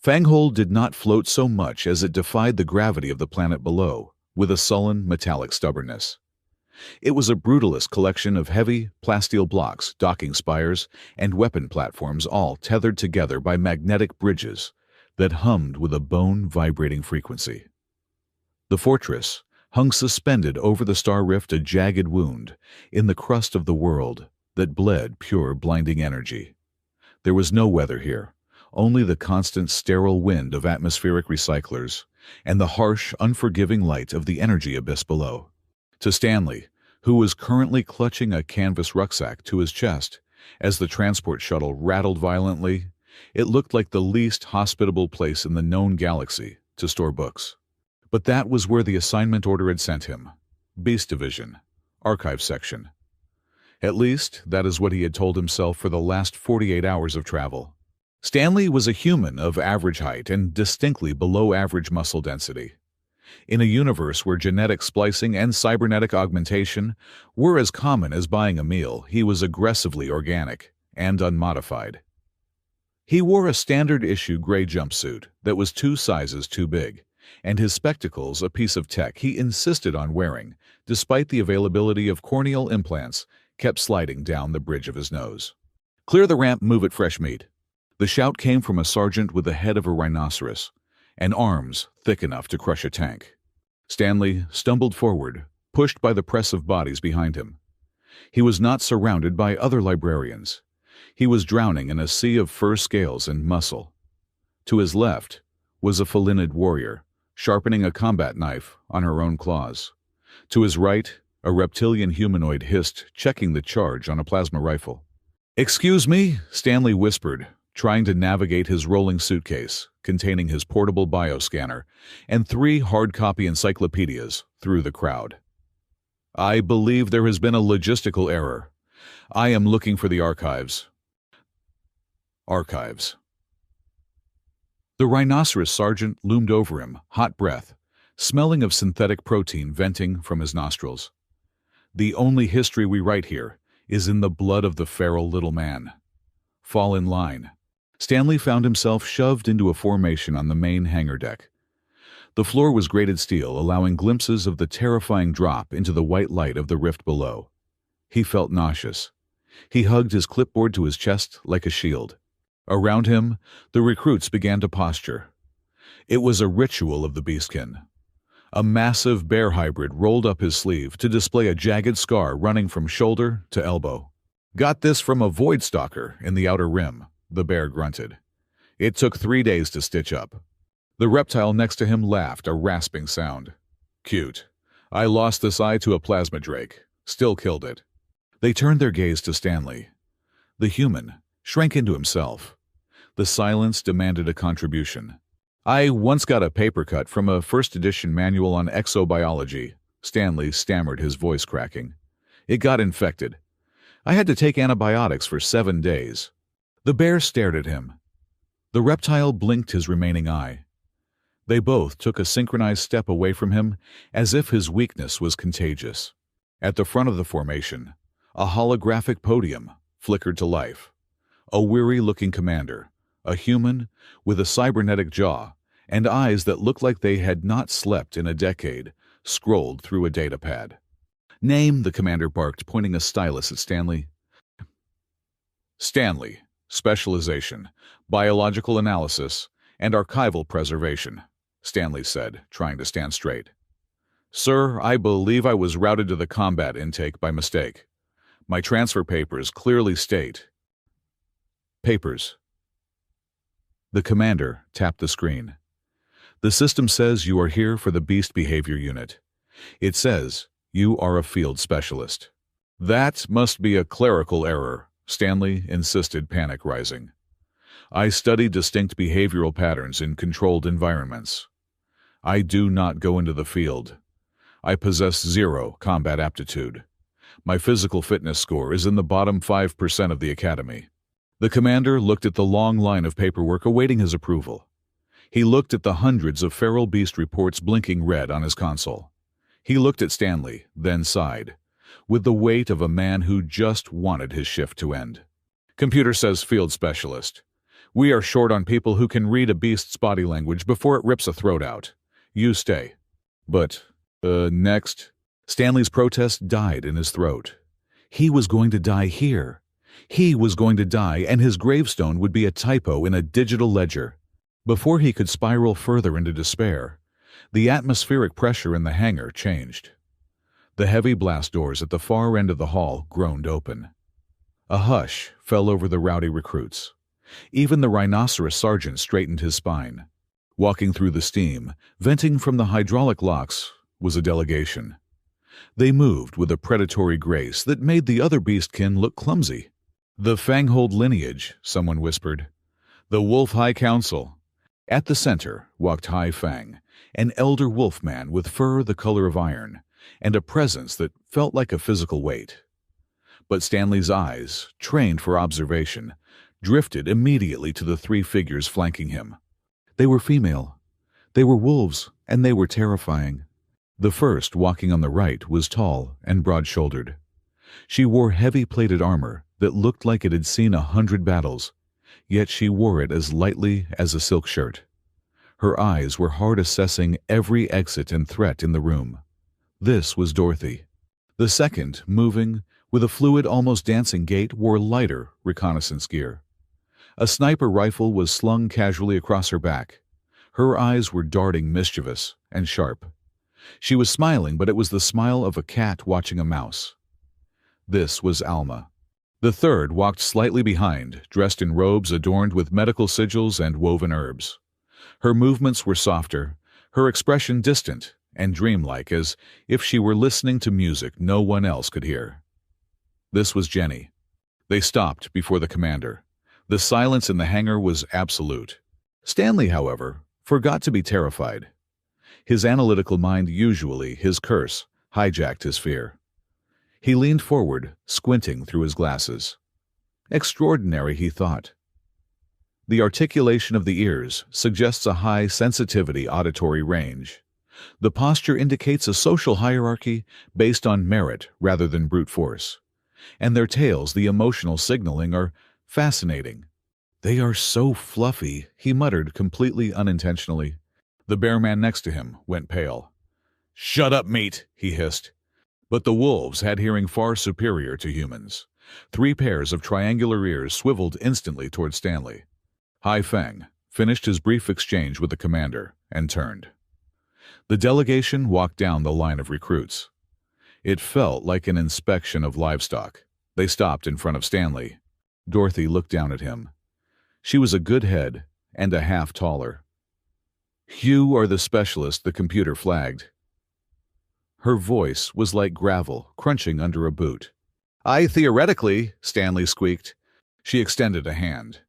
Fanghold did not float so much as it defied the gravity of the planet below, with a sullen, metallic stubbornness. It was a brutalist collection of heavy, plasteel blocks, docking spires, and weapon platforms, all tethered together by magnetic bridges that hummed with a bone-vibrating frequency. The fortress hung suspended over the star rift, a jagged wound in the crust of the world that bled pure, blinding energy. There was no weather here, only the constant, sterile wind of atmospheric recyclers and the harsh, unforgiving light of the energy abyss below. To Stanley, who was currently clutching a canvas rucksack to his chest as the transport shuttle rattled violently, it looked like the least hospitable place in the known galaxy to store books. But that was where the assignment order had sent him. Beast Division, Archive Section. At least, that is what he had told himself for the last 48 hours of travel. Stanley was a human of average height and distinctly below average muscle density. In a universe where genetic splicing and cybernetic augmentation were as common as buying a meal, he was aggressively organic and unmodified. He wore a standard-issue gray jumpsuit that was 2 sizes too big, and his spectacles a piece of tech he insisted on wearing, despite the availability of corneal implants kept sliding down the bridge of his nose. "Clear the ramp, move it, fresh meat." The shout came from a sergeant with the head of a rhinoceros and arms thick enough to crush a tank. Stanley stumbled forward, pushed by the press of bodies behind him. He was not surrounded by other librarians. He was drowning in a sea of fur, scales, and muscle. To his left was a felinid warrior, sharpening a combat knife on her own claws. To his right, a reptilian humanoid hissed, checking the charge on a plasma rifle. "Excuse me," Stanley whispered, trying to navigate his rolling suitcase containing his portable bioscanner and 3 hard-copy encyclopedias through the crowd. "I believe there has been a logistical error. I am looking for the archives." Archives. The rhinoceros sergeant loomed over him, hot breath, smelling of synthetic protein venting from his nostrils. "The only history we write here is in the blood of the feral little man. Fall in line." Stanley found himself shoved into a formation on the main hangar deck. The floor was grated steel, allowing glimpses of the terrifying drop into the white light of the rift below. He felt nauseous. He hugged his clipboard to his chest like a shield. Around him, the recruits began to posture. It was a ritual of the beastkin. A massive bear hybrid rolled up his sleeve to display a jagged scar running from shoulder to elbow. "Got this from a void stalker in the outer rim," the bear grunted. "It took 3 days to stitch up." The reptile next to him laughed, a rasping sound. "Cute. I lost this eye to a plasma drake. Still killed it." They turned their gaze to Stanley. The human shrank into himself. The silence demanded a contribution. "I once got a paper cut from a first-edition manual on exobiology," Stanley stammered, his voice cracking. "It got infected. I had to take antibiotics for 7 days." The bear stared at him. The reptile blinked his remaining eye. They both took a synchronized step away from him, as if his weakness was contagious. At the front of the formation, a holographic podium flickered to life. A weary-looking commander, a human with a cybernetic jaw and eyes that looked like they had not slept in a decade, scrolled through a datapad. "Name," the commander barked, pointing a stylus at Stanley. "Stanley. Specialization, biological analysis, and archival preservation," Stanley said, trying to stand straight. "Sir, I believe I was routed to the combat intake by mistake. My transfer papers clearly state—" "Papers." The commander tapped the screen. "The system says you are here for the Beast Behavior Unit. It says you are a field specialist." "That must be a clerical error," Stanley insisted, panic rising. "I study distinct behavioral patterns in controlled environments. I do not go into the field. I possess 0 combat aptitude. My physical fitness score is in the bottom 5% of the academy." The commander looked at the long line of paperwork awaiting his approval. He looked at the hundreds of feral beast reports blinking red on his console. He looked at Stanley, then sighed, with the weight of a man who just wanted his shift to end. "Computer says field specialist. We are short on people who can read a beast's body language before it rips a throat out. You stay. But, next. Stanley's protest died in his throat. He was going to die here. He was going to die, and his gravestone would be a typo in a digital ledger. Before he could spiral further into despair, the atmospheric pressure in the hangar changed. The heavy blast doors at the far end of the hall groaned open. A hush fell over the rowdy recruits. Even the rhinoceros sergeant straightened his spine. Walking through the steam, venting from the hydraulic locks, was a delegation. They moved with a predatory grace that made the other beastkin look clumsy. "The Fanghold lineage," someone whispered. "The Wolf High Council." At the center walked Hai Fang, an elder wolf man with fur the color of iron, and a presence that felt like a physical weight. But Stanley's eyes, trained for observation, drifted immediately to the three figures flanking him. They were female. They were wolves, and they were terrifying. The first, walking on the right, was tall and broad-shouldered. She wore heavy-plated armor that looked like it had seen 100 battles, yet she wore it as lightly as a silk shirt. Her eyes were hard assessing every exit and threat in the room. This was Dorothy. The second, moving, with a fluid, almost dancing gait, wore lighter reconnaissance gear. A sniper rifle was slung casually across her back. Her eyes were darting, mischievous and sharp. She was smiling, but it was the smile of a cat watching a mouse. This was Alma. The third walked slightly behind, dressed in robes adorned with medical sigils and woven herbs. Her movements were softer, her expression distant and dreamlike, as if she were listening to music no one else could hear. This was Jenny. They stopped before the commander. The silence in the hangar was absolute. Stanley, however, forgot to be terrified. His analytical mind, usually his curse, hijacked his fear. He leaned forward, squinting through his glasses. Extraordinary, he thought. The articulation of the ears suggests a high sensitivity auditory range. The posture indicates a social hierarchy based on merit rather than brute force. And their tails, the emotional signaling, are fascinating. "They are so fluffy," he muttered completely unintentionally. The bear man next to him went pale. "Shut up, mate," he hissed. But the wolves had hearing far superior to humans. 3 pairs of triangular ears swiveled instantly toward Stanley. Hai Feng finished his brief exchange with the commander and turned. The delegation walked down the line of recruits. It felt like an inspection of livestock. They stopped in front of Stanley. Dorothy looked down at him. She was a good head and a half taller. "You are the specialist the computer flagged." Her voice was like gravel crunching under a boot. Theoretically," Stanley squeaked. She extended a hand.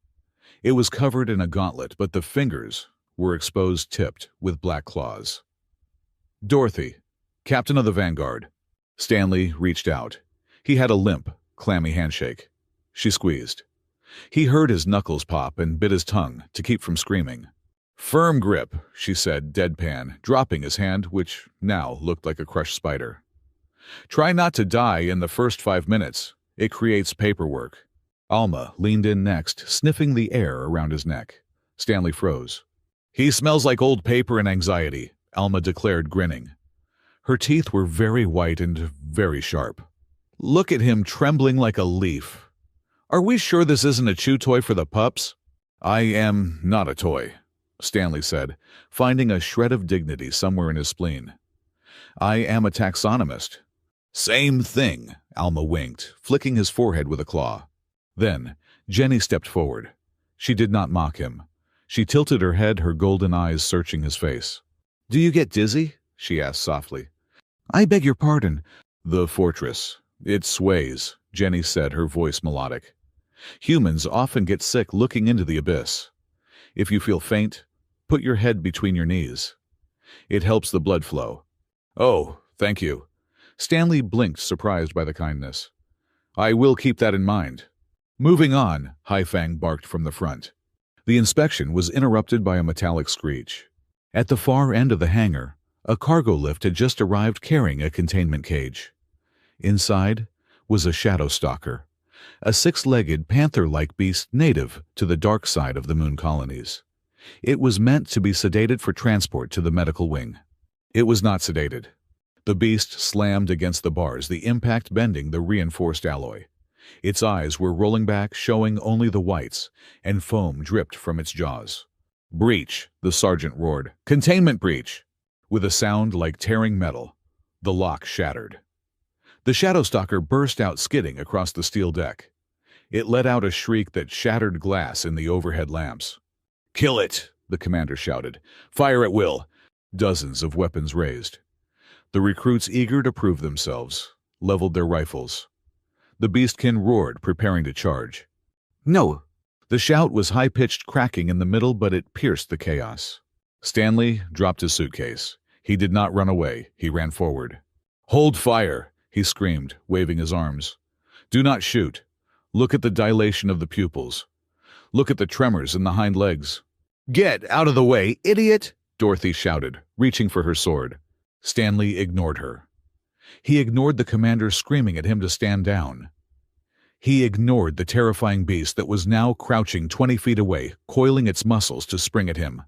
It was covered in a gauntlet, but the fingers were exposed, tipped with black claws. "Dorothy, captain of the Vanguard." Stanley reached out. He had a limp, clammy handshake. She squeezed. He heard his knuckles pop and bit his tongue to keep from screaming. "Firm grip," she said, deadpan, dropping his hand, which now looked like a crushed spider. "Try not to die in the first 5 minutes. It creates paperwork." Alma leaned in next, sniffing the air around his neck. Stanley froze. "He smells like old paper and anxiety," Alma declared, grinning. Her teeth were very white and very sharp. "Look at him trembling like a leaf. Are we sure this isn't a chew toy for the pups?" "I am not a toy," Stanley said, finding a shred of dignity somewhere in his spleen. "I am a taxonomist." "Same thing," Alma winked, flicking his forehead with a claw. Then Jenny stepped forward. She did not mock him. She tilted her head, her golden eyes searching his face. "Do you get dizzy?" she asked softly. "I beg your pardon." "The fortress. It sways," Jenny said, her voice melodic. "Humans often get sick looking into the abyss. If you feel faint, put your head between your knees. It helps the blood flow." "Oh, thank you." Stanley blinked, surprised by the kindness. "I will keep that in mind." "Moving on," Hai Fang barked from the front. The inspection was interrupted by a metallic screech. At the far end of the hangar, a cargo lift had just arrived carrying a containment cage. Inside was a shadow stalker, a six-legged, panther-like beast native to the dark side of the moon colonies. It was meant to be sedated for transport to the medical wing. It was not sedated. The beast slammed against the bars, the impact bending the reinforced alloy. Its eyes were rolling back, showing only the whites, and foam dripped from its jaws. "Breach!" the sergeant roared. "Containment breach!" With a sound like tearing metal, the lock shattered. The Shadowstalker burst out, skidding across the steel deck. It let out a shriek that shattered glass in the overhead lamps. "Kill it!" the commander shouted. "Fire at will!" Dozens of weapons raised. The recruits, eager to prove themselves, leveled their rifles. The beastkin roared, preparing to charge. "No!" The shout was high-pitched, cracking in the middle, but it pierced the chaos. Stanley dropped his suitcase. He did not run away. He ran forward. "Hold fire!" he screamed, waving his arms. "Do not shoot. Look at the dilation of the pupils. Look at the tremors in the hind legs." "Get out of the way, idiot!" Dorothy shouted, reaching for her sword. Stanley ignored her. He ignored the commander screaming at him to stand down. He ignored the terrifying beast that was now crouching 20 feet away, coiling its muscles to spring at him.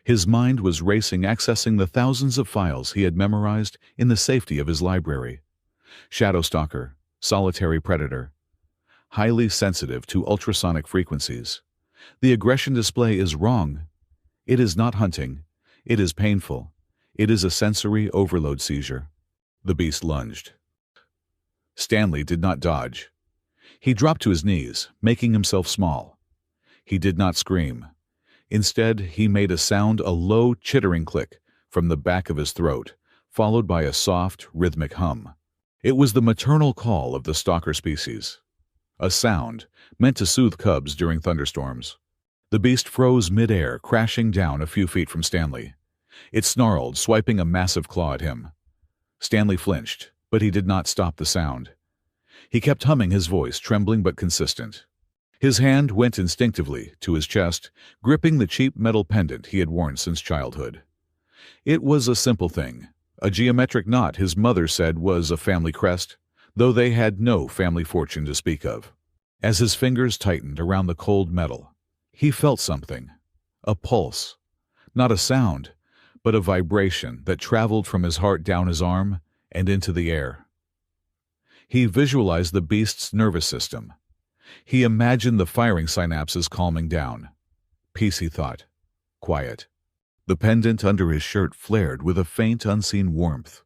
His mind was racing, accessing the thousands of files he had memorized in the safety of his library. Shadowstalker, solitary predator, highly sensitive to ultrasonic frequencies. The aggression display is wrong. It is not hunting. It is painful. It is a sensory overload seizure. The beast lunged. Stanley did not dodge. He dropped to his knees, making himself small. He did not scream. Instead, he made a sound, a low, chittering click, from the back of his throat, followed by a soft, rhythmic hum. It was the maternal call of the stalker species. A sound meant to soothe cubs during thunderstorms. The beast froze mid-air, crashing down a few feet from Stanley. It snarled, swiping a massive claw at him. Stanley flinched, but he did not stop the sound. He kept humming, his voice trembling but consistent. His hand went instinctively to his chest, gripping the cheap metal pendant he had worn since childhood. It was a simple thing, a geometric knot his mother said was a family crest, though they had no family fortune to speak of. As his fingers tightened around the cold metal, he felt something, a pulse, not a sound, but a vibration that traveled from his heart down his arm and into the air. He visualized the beast's nervous system. He imagined the firing synapses calming down. Peace, he thought. Quiet. The pendant under his shirt flared with a faint, unseen warmth.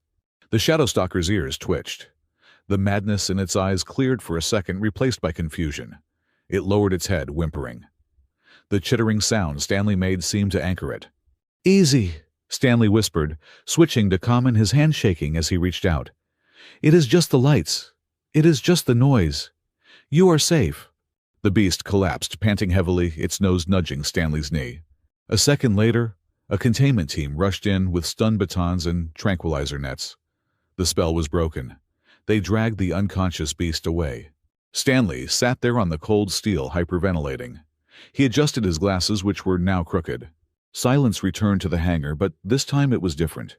The Shadowstalker's ears twitched. The madness in its eyes cleared for a second, replaced by confusion. It lowered its head, whimpering. The chittering sound Stanley made seemed to anchor it. "Easy," Stanley whispered, switching to common, his hand shaking as he reached out. "It is just the lights. It is just the noise. You are safe." The beast collapsed, panting heavily, its nose nudging Stanley's knee. A second later, a containment team rushed in with stun batons and tranquilizer nets. The spell was broken. They dragged the unconscious beast away. Stanley sat there on the cold steel, hyperventilating. He adjusted his glasses, which were now crooked. Silence returned to the hangar, but this time it was different.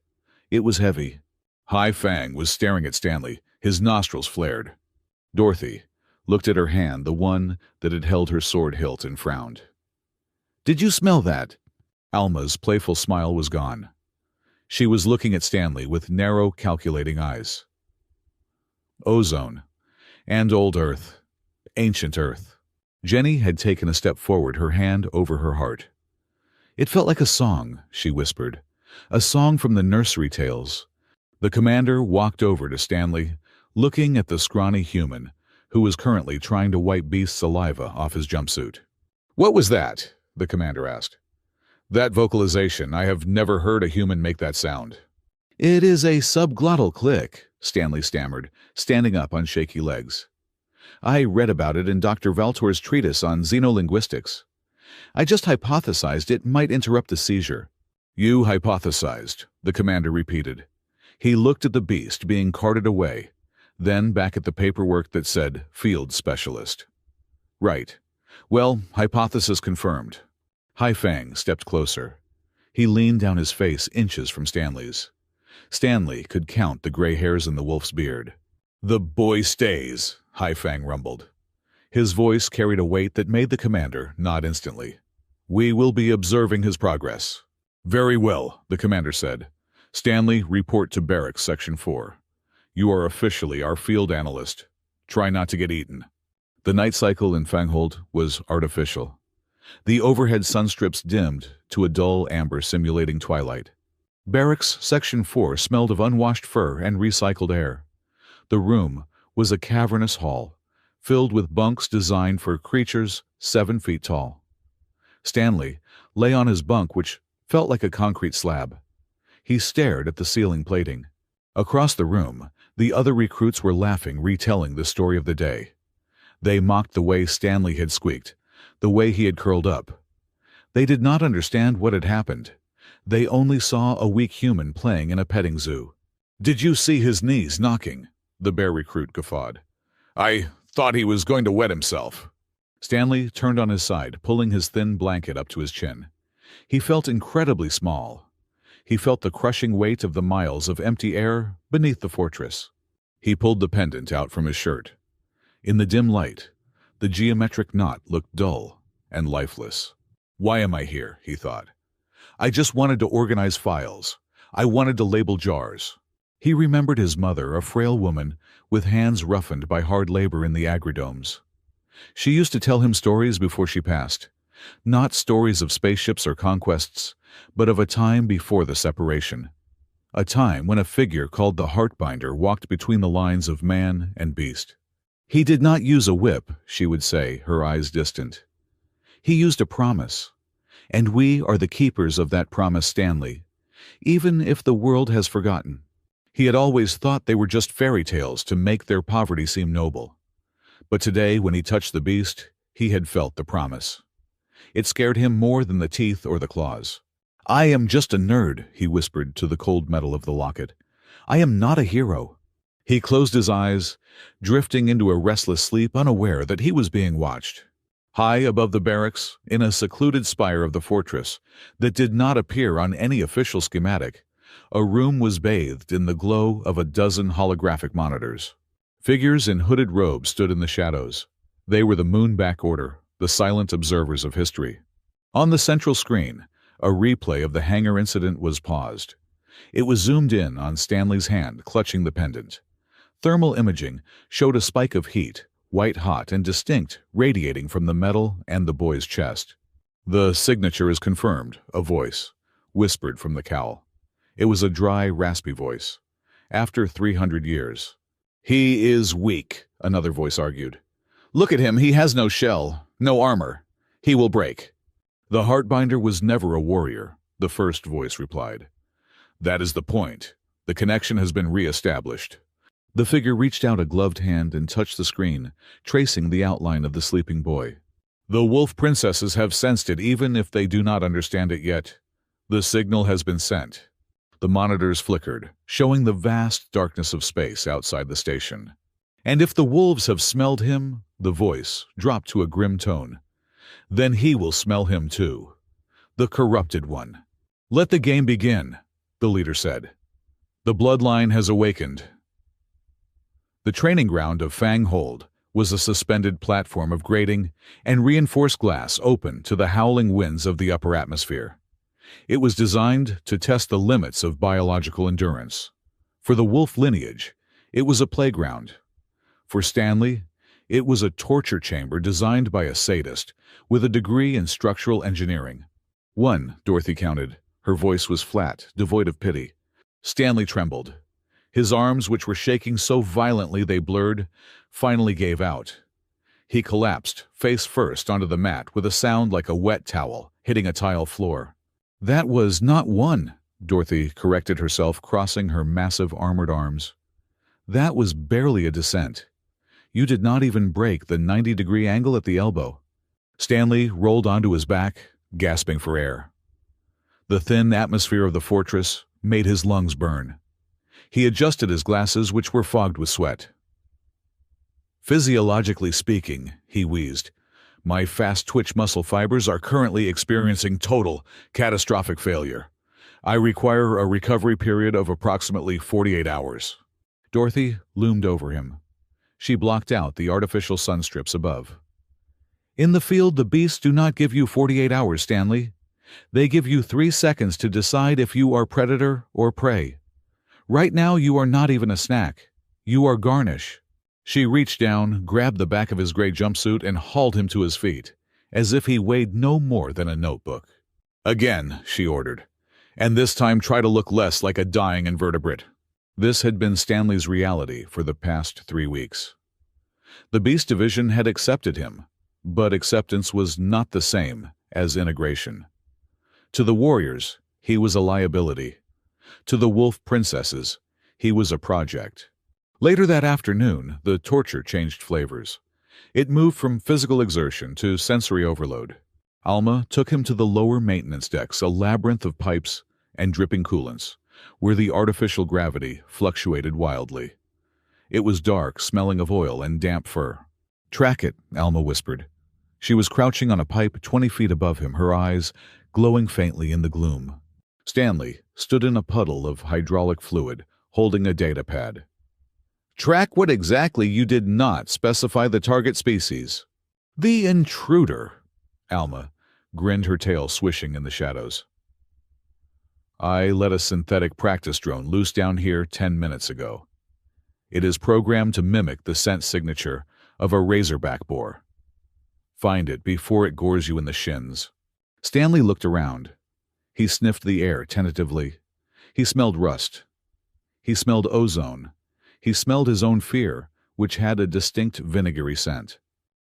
It was heavy. Hai Fang was staring at Stanley, his nostrils flared. Dorothy looked at her hand, the one that had held her sword hilt, and frowned. "Did you smell that?" Alma's playful smile was gone. She was looking at Stanley with narrow, calculating eyes. Ozone. And old Earth. Ancient Earth. Jenny had taken a step forward, her hand over her heart. "It felt like a song," she whispered. "A song from the nursery tales." The commander walked over to Stanley, looking at the scrawny human, who was currently trying to wipe beast saliva off his jumpsuit. "What was that?" the commander asked. "That vocalization. I have never heard a human make that sound." "It is a subglottal click," Stanley stammered, standing up on shaky legs. "I read about it in Dr. Valtor's treatise on xenolinguistics. I just hypothesized it might interrupt the seizure." "You hypothesized," the commander repeated. He looked at the beast being carted away, then back at the paperwork that said field specialist. "Right. Well, hypothesis confirmed." Hai Fang stepped closer. He leaned down, his face inches from Stanley's. Stanley could count the gray hairs in the wolf's beard. "The boy stays," Hai Fang rumbled. His voice carried a weight that made the commander nod instantly. "We will be observing his progress." "Very well," the commander said. "Stanley, report to Barracks Section 4. You are officially our field analyst. Try not to get eaten." The night cycle in Fanghold was artificial. The overhead sunstrips dimmed to a dull amber simulating twilight. Barracks Section 4 smelled of unwashed fur and recycled air. The room was a cavernous hall, filled with bunks designed for creatures 7 feet tall. Stanley lay on his bunk, which felt like a concrete slab. He stared at the ceiling plating. Across the room, the other recruits were laughing, retelling the story of the day. They mocked the way Stanley had squeaked, the way he had curled up. They did not understand what had happened. They only saw a weak human playing in a petting zoo. "Did you see his knees knocking?" the bear recruit guffawed. "I thought he was going to wet himself." Stanley turned on his side, pulling his thin blanket up to his chin. He felt incredibly small. He felt the crushing weight of the miles of empty air beneath the fortress. He pulled the pendant out from his shirt. In the dim light, the geometric knot looked dull and lifeless. "Why am I here?" he thought. "I just wanted to organize files. I wanted to label jars." He remembered his mother, a frail woman with hands roughened by hard labor in the agridomes. She used to tell him stories before she passed. Not stories of spaceships or conquests, but of a time before the separation. A time when a figure called the Heartbinder walked between the lines of man and beast. "He did not use a whip," she would say, her eyes distant. "He used a promise. And we are the keepers of that promise, Stanley, even if the world has forgotten." He had always thought they were just fairy tales to make their poverty seem noble. But today, when he touched the beast, he had felt the promise. It scared him more than the teeth or the claws. "I am just a nerd," he whispered to the cold metal of the locket. "I am not a hero." He closed his eyes, drifting into a restless sleep, unaware that he was being watched. High above the barracks, in a secluded spire of the fortress that did not appear on any official schematic, a room was bathed in the glow of a dozen holographic monitors. Figures in hooded robes stood in the shadows. They were the Moonback Order, the silent observers of history. On the central screen, a replay of the hangar incident was paused. It was zoomed in on Stanley's hand clutching the pendant. Thermal imaging showed a spike of heat, white-hot and distinct, radiating from the metal and the boy's chest. "The signature is confirmed," a voice whispered from the cowl. It was a dry, raspy voice. "After 300 years. "He is weak," another voice argued. "Look at him, he has no shell, no armor. He will break." "The Heartbinder was never a warrior," the first voice replied. "That is the point. The connection has been re-established." The figure reached out a gloved hand and touched the screen, tracing the outline of the sleeping boy. "The Wolf Princesses have sensed it, even if they do not understand it yet. The signal has been sent." The monitors flickered, showing the vast darkness of space outside the station. "And if the wolves have smelled him," the voice dropped to a grim tone, "then he will smell him too. The corrupted one." "Let the game begin," the leader said. "The bloodline has awakened." The training ground of Fanghold was a suspended platform of grating and reinforced glass open to the howling winds of the upper atmosphere. It was designed to test the limits of biological endurance. For the wolf lineage, it was a playground. For Stanley, it was a torture chamber designed by a sadist with a degree in structural engineering. "1," Dorothy counted. Her voice was flat, devoid of pity. Stanley trembled. His arms, which were shaking so violently they blurred, finally gave out. He collapsed, face first, onto the mat with a sound like a wet towel hitting a tile floor. "That was not 1," Dorothy corrected herself, crossing her massive armored arms. "That was barely a descent. You did not even break the 90-degree angle at the elbow." Stanley rolled onto his back, gasping for air. The thin atmosphere of the fortress made his lungs burn. He adjusted his glasses, which were fogged with sweat. "Physiologically speaking," he wheezed, "my fast-twitch muscle fibers are currently experiencing total, catastrophic failure. I require a recovery period of approximately 48 hours." Dorothy loomed over him. She blocked out the artificial sun strips above. In the field, the beasts do not give you 48 hours, Stanley. They give you 3 seconds to decide if you are predator or prey. Right now, you are not even a snack. You are garnish." She reached down, grabbed the back of his gray jumpsuit, and hauled him to his feet, as if he weighed no more than a notebook. "Again," she ordered, "and this time try to look less like a dying invertebrate." This had been Stanley's reality for the past 3 weeks. The Beast Division had accepted him, but acceptance was not the same as integration. To the warriors, he was a liability. To the wolf princesses, he was a project. Later that afternoon, the torture changed flavors. It moved from physical exertion to sensory overload. Alma took him to the lower maintenance decks, a labyrinth of pipes and dripping coolants, where the artificial gravity fluctuated wildly. It was dark, smelling of oil and damp fur. "Track it," Alma whispered. She was crouching on a pipe 20 feet above him, her eyes glowing faintly in the gloom. Stanley stood in a puddle of hydraulic fluid, holding a data pad. "Track what exactly? You did not specify the target species." "The intruder," Alma grinned, her tail swishing in the shadows. "I let a synthetic practice drone loose down here 10 minutes ago. It is programmed to mimic the scent signature of a razorback boar. Find it before it gores you in the shins." Stanley looked around. He sniffed the air tentatively. He smelled rust. He smelled ozone. He smelled his own fear, which had a distinct vinegary scent.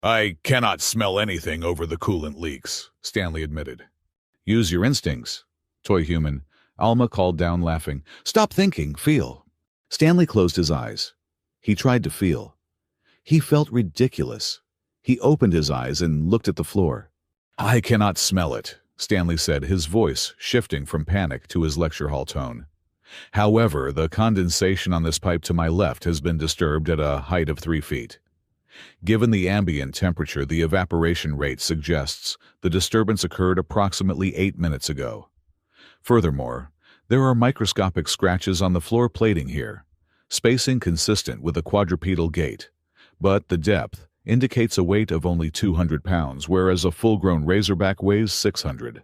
"I cannot smell anything over the coolant leaks," Stanley admitted. "Use your instincts, toy human," Alma called down, laughing. "Stop thinking, feel." Stanley closed his eyes. He tried to feel. He felt ridiculous. He opened his eyes and looked at the floor. "I cannot smell it," Stanley said, his voice shifting from panic to his lecture hall tone. "However, the condensation on this pipe to my left has been disturbed at a height of 3 feet. Given the ambient temperature, the evaporation rate suggests the disturbance occurred approximately 8 minutes ago. Furthermore, there are microscopic scratches on the floor plating here, spacing consistent with a quadrupedal gait, but the depth indicates a weight of only 200 pounds, whereas a full-grown razorback weighs 600.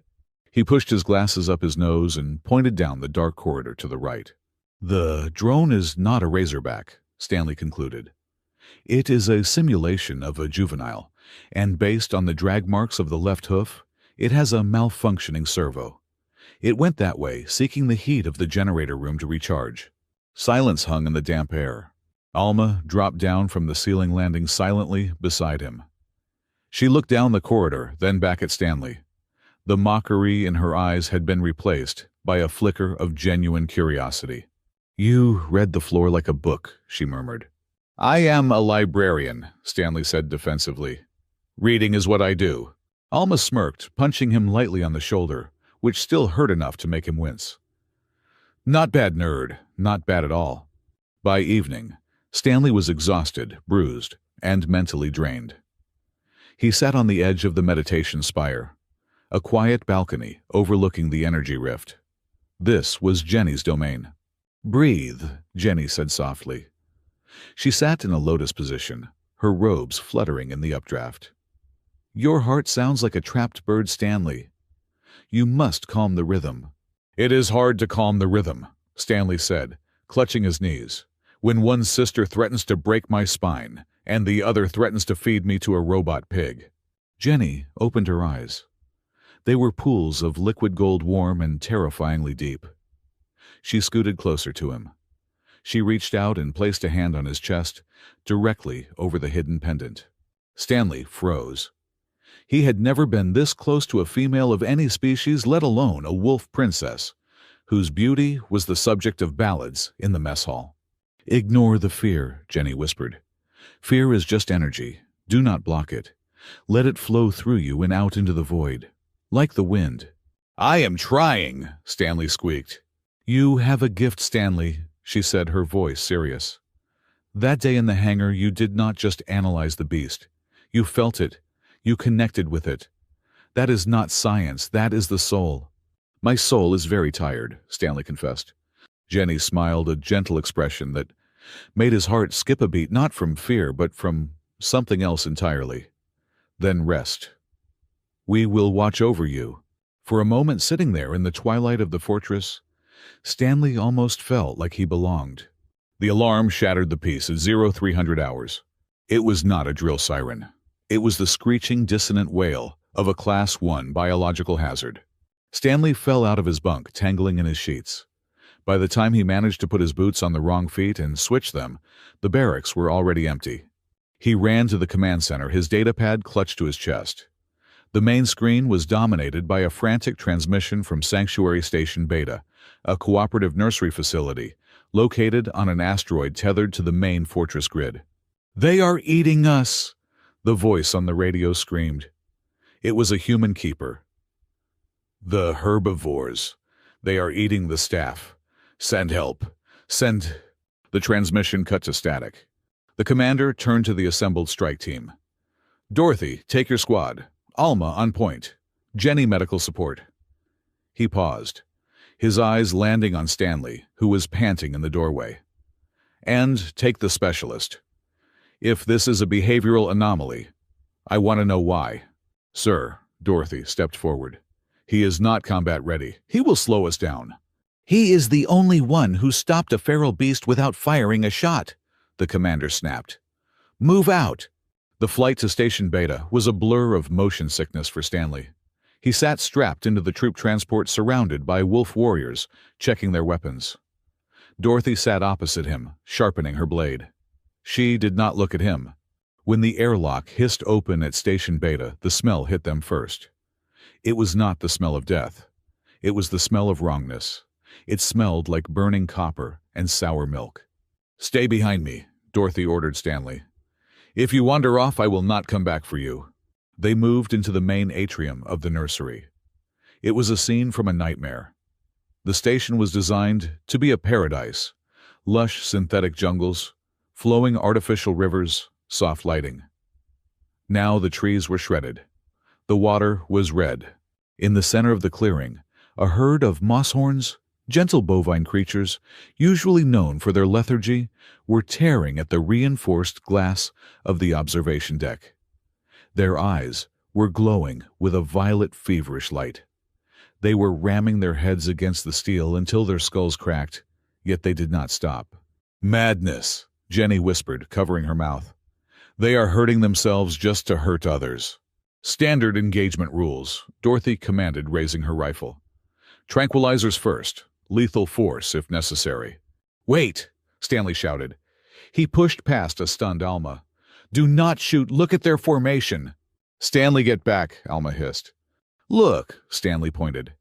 He pushed his glasses up his nose and pointed down the dark corridor to the right. "The drone is not a razorback," Stanley concluded. "It is a simulation of a juvenile, and based on the drag marks of the left hoof, it has a malfunctioning servo. It went that way, seeking the heat of the generator room to recharge." Silence hung in the damp air. Alma dropped down from the ceiling landing silently beside him. She looked down the corridor, then back at Stanley. The mockery in her eyes had been replaced by a flicker of genuine curiosity. "You read the floor like a book," she murmured. "I am a librarian," Stanley said defensively. "Reading is what I do." Alma smirked, punching him lightly on the shoulder, which still hurt enough to make him wince. "Not bad, nerd. Not bad at all." By evening, Stanley was exhausted, bruised, and mentally drained. He sat on the edge of the meditation spire, a quiet balcony overlooking the energy rift. This was Jenny's domain. "Breathe," Jenny said softly. She sat in a lotus position, her robes fluttering in the updraft. "Your heart sounds like a trapped bird, Stanley. You must calm the rhythm." "It is hard to calm the rhythm," Stanley said, clutching his knees, "when one sister threatens to break my spine and the other threatens to feed me to a robot pig." Jenny opened her eyes. They were pools of liquid gold, warm and terrifyingly deep. She scooted closer to him. She reached out and placed a hand on his chest, directly over the hidden pendant. Stanley froze. He had never been this close to a female of any species, let alone a wolf princess, whose beauty was the subject of ballads in the mess hall. "Ignore the fear," Jenny whispered. "Fear is just energy. Do not block it. Let it flow through you and out into the void, like the wind." "I am trying," Stanley squeaked. "You have a gift, Stanley," she said, her voice serious. "That day in the hangar, you did not just analyze the beast. You felt it. You connected with it. That is not science. That is the soul." "My soul is very tired," Stanley confessed. Jenny smiled, a gentle expression that made his heart skip a beat, not from fear, but from something else entirely. Then rest. We will watch over you." For a moment, sitting there in the twilight of the fortress, Stanley almost felt like he belonged. The alarm shattered the peace at 0300 hours. It was not a drill siren. It was the screeching, dissonant wail of a Class 1 biological hazard. Stanley fell out of his bunk, tangling in his sheets. By the time he managed to put his boots on the wrong feet and switch them, the barracks were already empty. He ran to the command center, his datapad clutched to his chest. The main screen was dominated by a frantic transmission from Sanctuary Station Beta, a cooperative nursery facility located on an asteroid tethered to the main fortress grid. "They are eating us!" the voice on the radio screamed. It was a human keeper. "The herbivores. They are eating the staff. Send help. Send—" The transmission cut to static. The commander turned to the assembled strike team. "Dorothy, take your squad. Alma on point. Jenny medical support." He paused, his eyes landing on Stanley, who was panting in the doorway. "And take the specialist. If this is a behavioral anomaly, I want to know why." "Sir," Dorothy stepped forward. "He is not combat ready. He will slow us down." "He is the only one who stopped a feral beast without firing a shot," the commander snapped. "Move out." The flight to Station Beta was a blur of motion sickness for Stanley. He sat strapped into the troop transport surrounded by wolf warriors, checking their weapons. Dorothy sat opposite him, sharpening her blade. She did not look at him. When the airlock hissed open at Station Beta, the smell hit them first. It was not the smell of death. It was the smell of wrongness. It smelled like burning copper and sour milk. "Stay behind me," Dorothy ordered Stanley. "If you wander off, I will not come back for you." They moved into the main atrium of the nursery. It was a scene from a nightmare. The station was designed to be a paradise. Lush synthetic jungles, flowing artificial rivers, soft lighting. Now the trees were shredded. The water was red. In the center of the clearing, a herd of mosshorns, gentle bovine creatures, usually known for their lethargy, were tearing at the reinforced glass of the observation deck. Their eyes were glowing with a violet, feverish light. They were ramming their heads against the steel until their skulls cracked, yet they did not stop. "Madness," Jenny whispered, covering her mouth. "They are hurting themselves just to hurt others." "Standard engagement rules," Dorothy commanded, raising her rifle. "Tranquilizers first. Lethal force, if necessary." "Wait!" Stanley shouted. He pushed past a stunned Alma. "Do not shoot! Look at their formation!" "Stanley, get back!" Alma hissed. "Look!" Stanley pointed.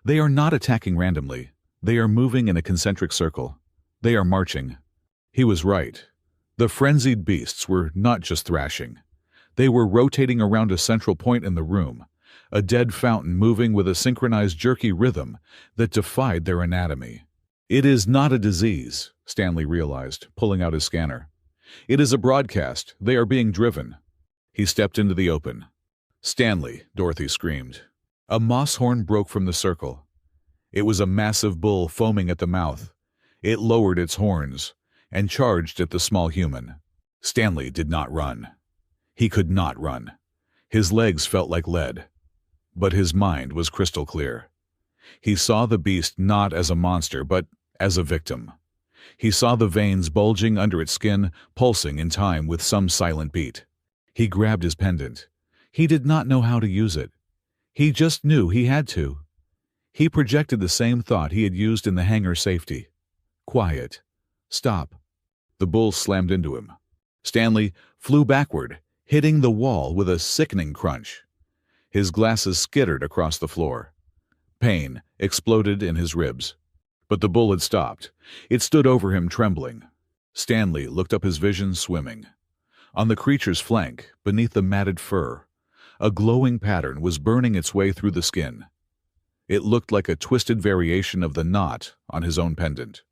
"They are not attacking randomly. They are moving in a concentric circle. They are marching." He was right. The frenzied beasts were not just thrashing. They were rotating around a central point in the room, a dead fountain moving with a synchronized jerky rhythm that defied their anatomy. "It is not a disease," Stanley realized, pulling out his scanner. "It is a broadcast. They are being driven." He stepped into the open. "Stanley," Dorothy screamed. A mosshorn broke from the circle. It was a massive bull foaming at the mouth. It lowered its horns and charged at the small human. Stanley did not run. He could not run. His legs felt like lead. But his mind was crystal clear. He saw the beast not as a monster, but as a victim. He saw the veins bulging under its skin, pulsing in time with some silent beat. He grabbed his pendant. He did not know how to use it. He just knew he had to. He projected the same thought he had used in the hangar safety. Quiet. Stop. The bull slammed into him. Stanley flew backward, hitting the wall with a sickening crunch. His glasses skittered across the floor. Pain exploded in his ribs. But the bull had stopped. It stood over him, trembling. Stanley looked up, his vision swimming. On the creature's flank, beneath the matted fur, a glowing pattern was burning its way through the skin. It looked like a twisted variation of the knot on his own pendant.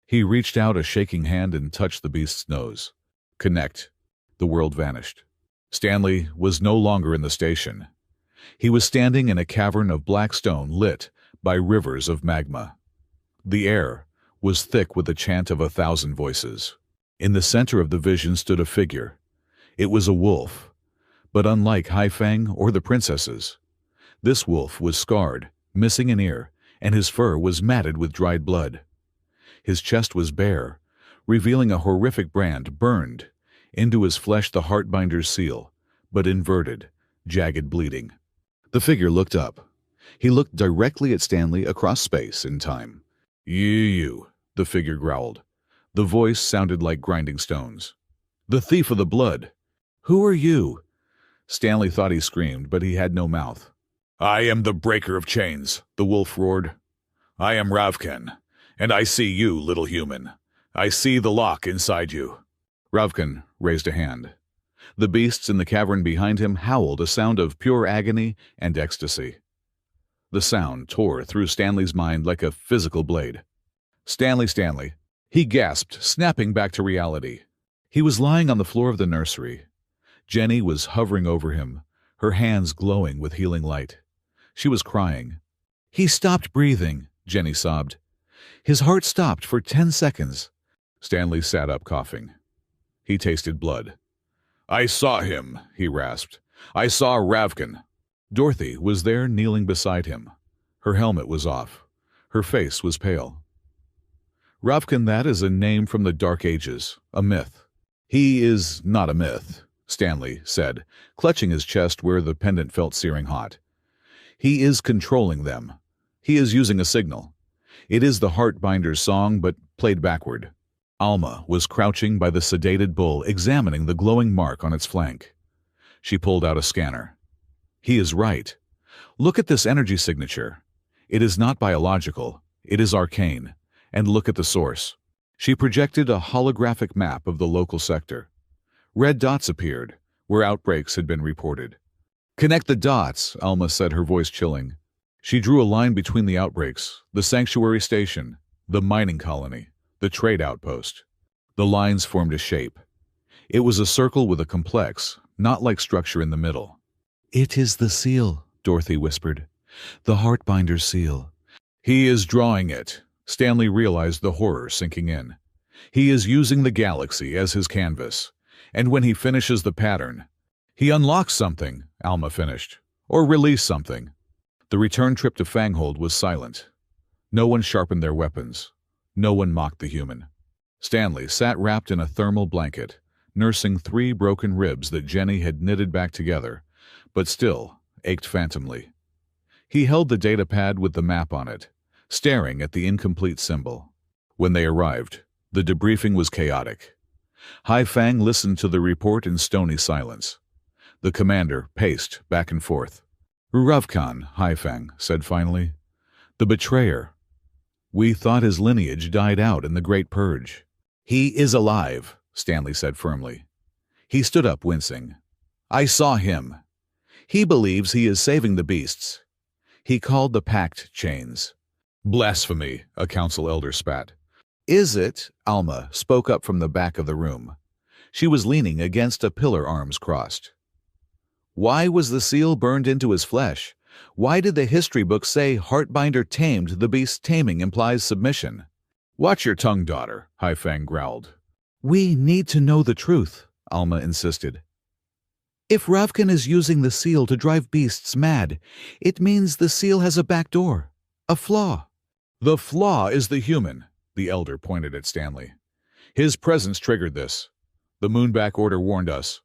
He reached out a shaking hand and touched the beast's nose. Connect. The world vanished. Stanley was no longer in the station. He was standing in a cavern of black stone lit by rivers of magma. The air was thick with the chant of 1,000 voices. In the center of the vision stood a figure. It was a wolf, But unlike Haifeng or the princesses, this wolf was scarred, missing an ear, and his fur was matted with dried blood. His chest was bare, revealing a horrific brand burned into his flesh, the Heartbinder's seal, but inverted, jagged bleeding. The figure looked up. He looked directly at Stanley across space and time. You, the figure growled. The voice sounded like grinding stones. The thief of the blood. Who are you? Stanley thought he screamed, but he had no mouth. I am the breaker of chains, the wolf roared. I am Ravkan, and I see you, little human. I see the lock inside you. Ravkan raised a hand. The beasts in the cavern behind him howled a sound of pure agony and ecstasy. The sound tore through Stanley's mind like a physical blade. Stanley, he gasped, snapping back to reality. He was lying on the floor of the nursery. Jenny was hovering over him, her hands glowing with healing light. She was crying. He stopped breathing, Jenny sobbed. His heart stopped for 10 seconds. Stanley sat up, coughing. He tasted blood. I saw him, he rasped. I saw Ravkan. Dorothy was there, kneeling beside him. Her helmet was off. Her face was pale. Ravkan, that is a name from the Dark Ages, a myth. He is not a myth, Stanley said, clutching his chest where the pendant felt searing hot. He is controlling them. He is using a signal. It is the Heartbinder's song, but played backward. Alma was crouching by the sedated bull, examining the glowing mark on its flank. She pulled out a scanner. He is right. Look at this energy signature. It is not biological. It is arcane. And look at the source. She projected a holographic map of the local sector. Red dots appeared, where outbreaks had been reported. Connect the dots, Alma said, her voice chilling. She drew a line between the outbreaks, the sanctuary station, the mining colony, the trade outpost. The lines formed a shape. It was a circle with a complex, knot-like structure in the middle. It is the seal, Dorothy whispered. The Heartbinder's seal. He is drawing it. Stanley realized the horror sinking in. He is using the galaxy as his canvas. And when he finishes the pattern, he unlocks something, Alma finished. Or release something. The return trip to Fanghold was silent. No one sharpened their weapons. No one mocked the human. Stanley sat wrapped in a thermal blanket, nursing 3 broken ribs that Jenny had knitted back together, but still ached phantomly. He held the data pad with the map on it, staring at the incomplete symbol. When they arrived, the debriefing was chaotic. Haifeng listened to the report in stony silence. The commander paced back and forth. Ravkan, Haifeng said finally. The betrayer. We thought his lineage died out in the Great Purge. He is alive, Stanley said firmly. He stood up, wincing. I saw him. He believes he is saving the beasts. He called the pact chains. Blasphemy, a council elder spat. Is it? Alma spoke up from the back of the room. She was leaning against a pillar, arms crossed. Why was the seal burned into his flesh? Why did the history book say Heartbinder tamed the beast? Taming implies submission. Watch your tongue, daughter, Haifeng growled. We need to know the truth, Alma insisted. If Ravkan is using the seal to drive beasts mad, it means the seal has a back door, a flaw. The flaw is the human, the elder pointed at Stanley. His presence triggered this. The Moonback Order warned us.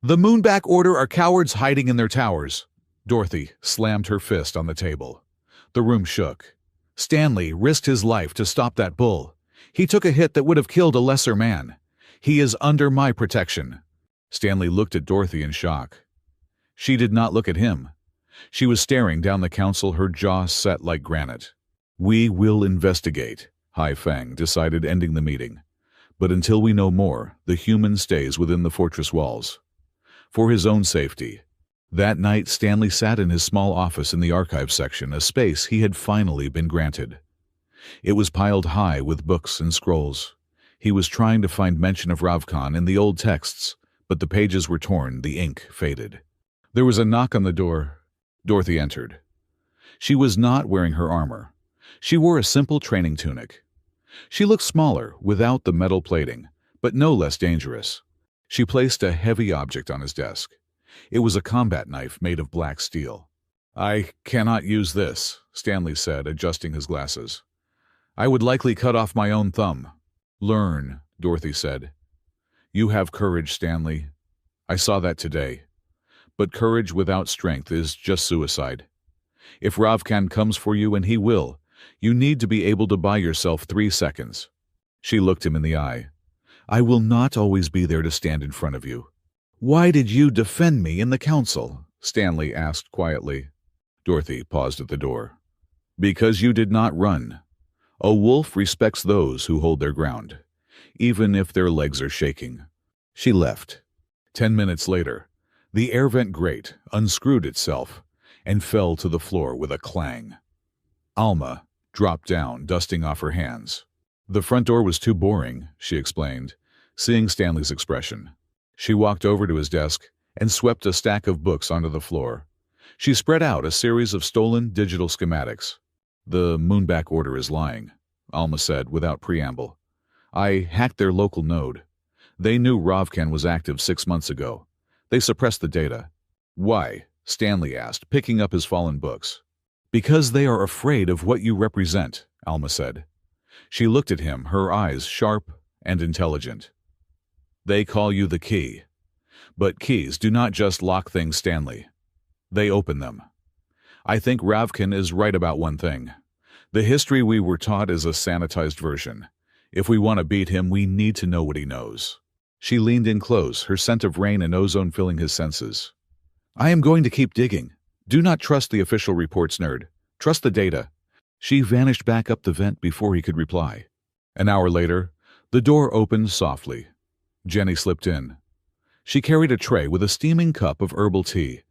The Moonback Order are cowards hiding in their towers. Dorothy slammed her fist on the table. The room shook. Stanley risked his life to stop that bull. He took a hit that would have killed a lesser man. He is under my protection. Stanley looked at Dorothy in shock. She did not look at him. She was staring down the council, her jaw set like granite. We will investigate, Haifeng decided, ending the meeting. But until we know more, the human stays within the fortress walls. For his own safety. That night, Stanley sat in his small office in the archive section, a space he had finally been granted. It was piled high with books and scrolls. He was trying to find mention of Ravkan in the old texts, but the pages were torn, the ink faded. There was a knock on the door. Dorothy entered. She was not wearing her armor. She wore a simple training tunic. She looked smaller, without the metal plating, but no less dangerous. She placed a heavy object on his desk. It was a combat knife made of black steel. "I cannot use this," Stanley said, adjusting his glasses. "I would likely cut off my own thumb." "Learn," Dorothy said. "You have courage, Stanley. I saw that today. But courage without strength is just suicide. If Ravkan comes for you, and he will, you need to be able to buy yourself 3 seconds." She looked him in the eye. "I will not always be there to stand in front of you." "Why did you defend me in the council?" Stanley asked quietly. Dorothy paused at the door. "Because you did not run. A wolf respects those who hold their ground, even if their legs are shaking." She left. 10 minutes later, the air vent grate unscrewed itself and fell to the floor with a clang. Alma dropped down, dusting off her hands. "The front door was too boring," she explained, seeing Stanley's expression. She walked over to his desk and swept a stack of books onto the floor. She spread out a series of stolen digital schematics. "The Moonback Order is lying," Alma said without preamble. "I hacked their local node. They knew Ravkan was active 6 months ago. They suppressed the data." "Why?" Stanley asked, picking up his fallen books. "Because they are afraid of what you represent," Alma said. She looked at him, her eyes sharp and intelligent. "They call you the key. But keys do not just lock things, Stanley. They open them. I think Ravkan is right about one thing. The history we were taught is a sanitized version. If we want to beat him, we need to know what he knows." She leaned in close, her scent of rain and ozone filling his senses. "I am going to keep digging. Do not trust the official reports, nerd. Trust the data." She vanished back up the vent before he could reply. An hour later, the door opened softly. Jenny slipped in. She carried a tray with a steaming cup of herbal tea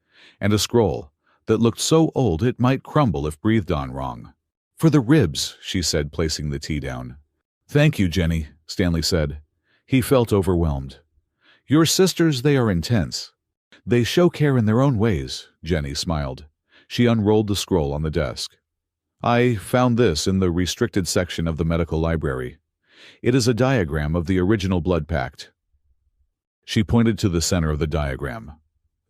and a scroll that looked so old it might crumble if breathed on wrong. "For the ribs," she said, placing the tea down. "Thank you, Jenny," Stanley said. He felt overwhelmed. "Your sisters, they are intense. They show care in their own ways," Jenny smiled. She unrolled the scroll on the desk. "I found this in the restricted section of the medical library. It is a diagram of the original blood pact." She pointed to the center of the diagram.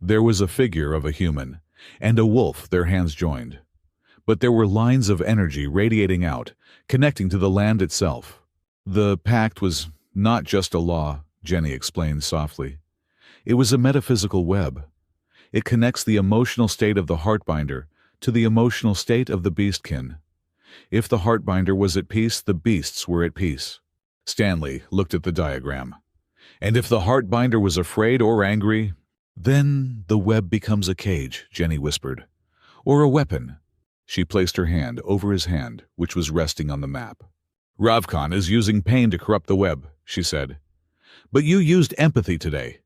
There was a figure of a human and a wolf, their hands joined. But there were lines of energy radiating out, connecting to the land itself. "The pact was not just a law," Jenny explained softly. "It was a metaphysical web. It connects the emotional state of the heartbinder to the emotional state of the beastkin. If the heartbinder was at peace, the beasts were at peace." Stanley looked at the diagram. "And if the heartbinder was afraid or angry, then the web becomes a cage," Jenny whispered. "Or a weapon." She placed her hand over his hand, which was resting on the map. "Ravkan is using pain to corrupt the web," she said. "But you used empathy today.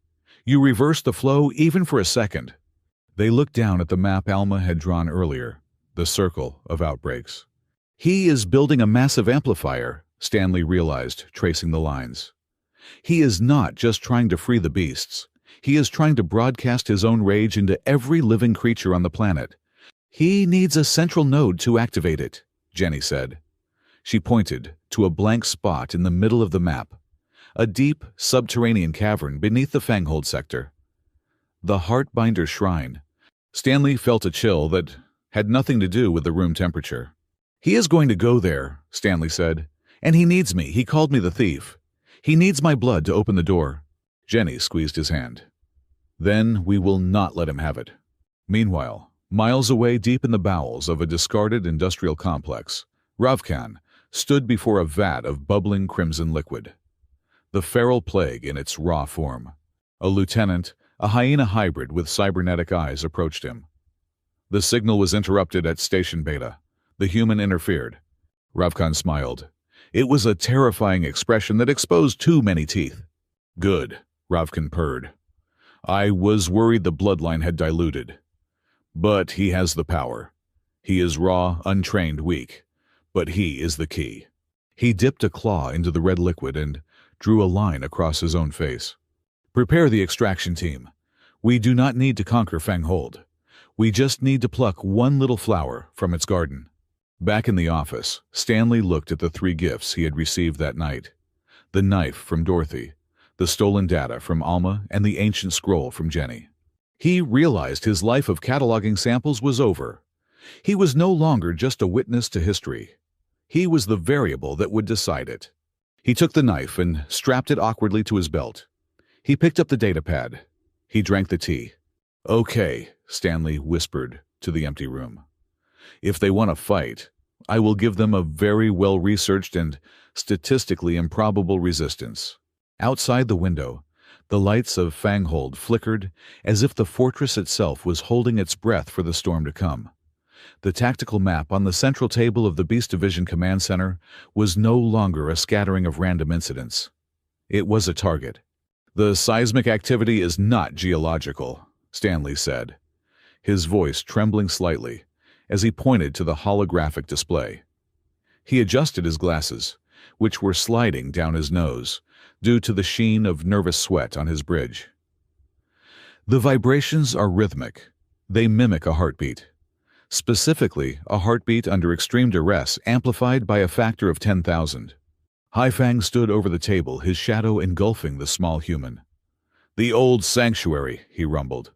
You reversed the flow even for a second." They looked down at the map Alma had drawn earlier, the circle of outbreaks. "He is building a massive amplifier," Stanley realized, tracing the lines. "He is not just trying to free the beasts. He is trying to broadcast his own rage into every living creature on the planet. He needs a central node to activate it," Jenny said. She pointed to a blank spot in the middle of the map, a deep, subterranean cavern beneath the Fanghold sector. "The Heartbinder Shrine." Stanley felt a chill that had nothing to do with the room temperature. "He is going to go there," Stanley said. "And he needs me. He called me the thief. He needs my blood to open the door." Jenny squeezed his hand. "Then we will not let him have it." Meanwhile, miles away deep in the bowels of a discarded industrial complex, Ravkan stood before a vat of bubbling crimson liquid. The feral plague in its raw form. A lieutenant, a hyena hybrid with cybernetic eyes, approached him. The signal was interrupted at Station Beta. The human interfered. Ravkan smiled. It was a terrifying expression that exposed too many teeth. "Good," Ravkan purred. "I was worried the bloodline had diluted. But he has the power. He is raw, untrained, weak. But he is the key." He dipped a claw into the red liquid and drew a line across his own face. "Prepare the extraction team. We do not need to conquer Fanghold. We just need to pluck one little flower from its garden." Back in the office, Stanley looked at the 3 gifts he had received that night. The knife from Dorothy, the stolen data from Alma, and the ancient scroll from Jenny. He realized his life of cataloging samples was over. He was no longer just a witness to history. He was the variable that would decide it. He took the knife and strapped it awkwardly to his belt. He picked up the datapad. He drank the tea. "Okay," Stanley whispered to the empty room. "If they want to fight, I will give them a very well-researched and statistically improbable resistance." Outside the window, the lights of Fanghold flickered as if the fortress itself was holding its breath for the storm to come. The tactical map on the central table of the Beast Division Command Center was no longer a scattering of random incidents. It was a target. "The seismic activity is not geological," Stanley said, his voice trembling slightly as he pointed to the holographic display. He adjusted his glasses, which were sliding down his nose due to the sheen of nervous sweat on his bridge. "The vibrations are rhythmic. They mimic a heartbeat. Specifically, a heartbeat under extreme duress amplified by a factor of 10,000. Haifang stood over the table, his shadow engulfing the small human. "The old sanctuary," he rumbled.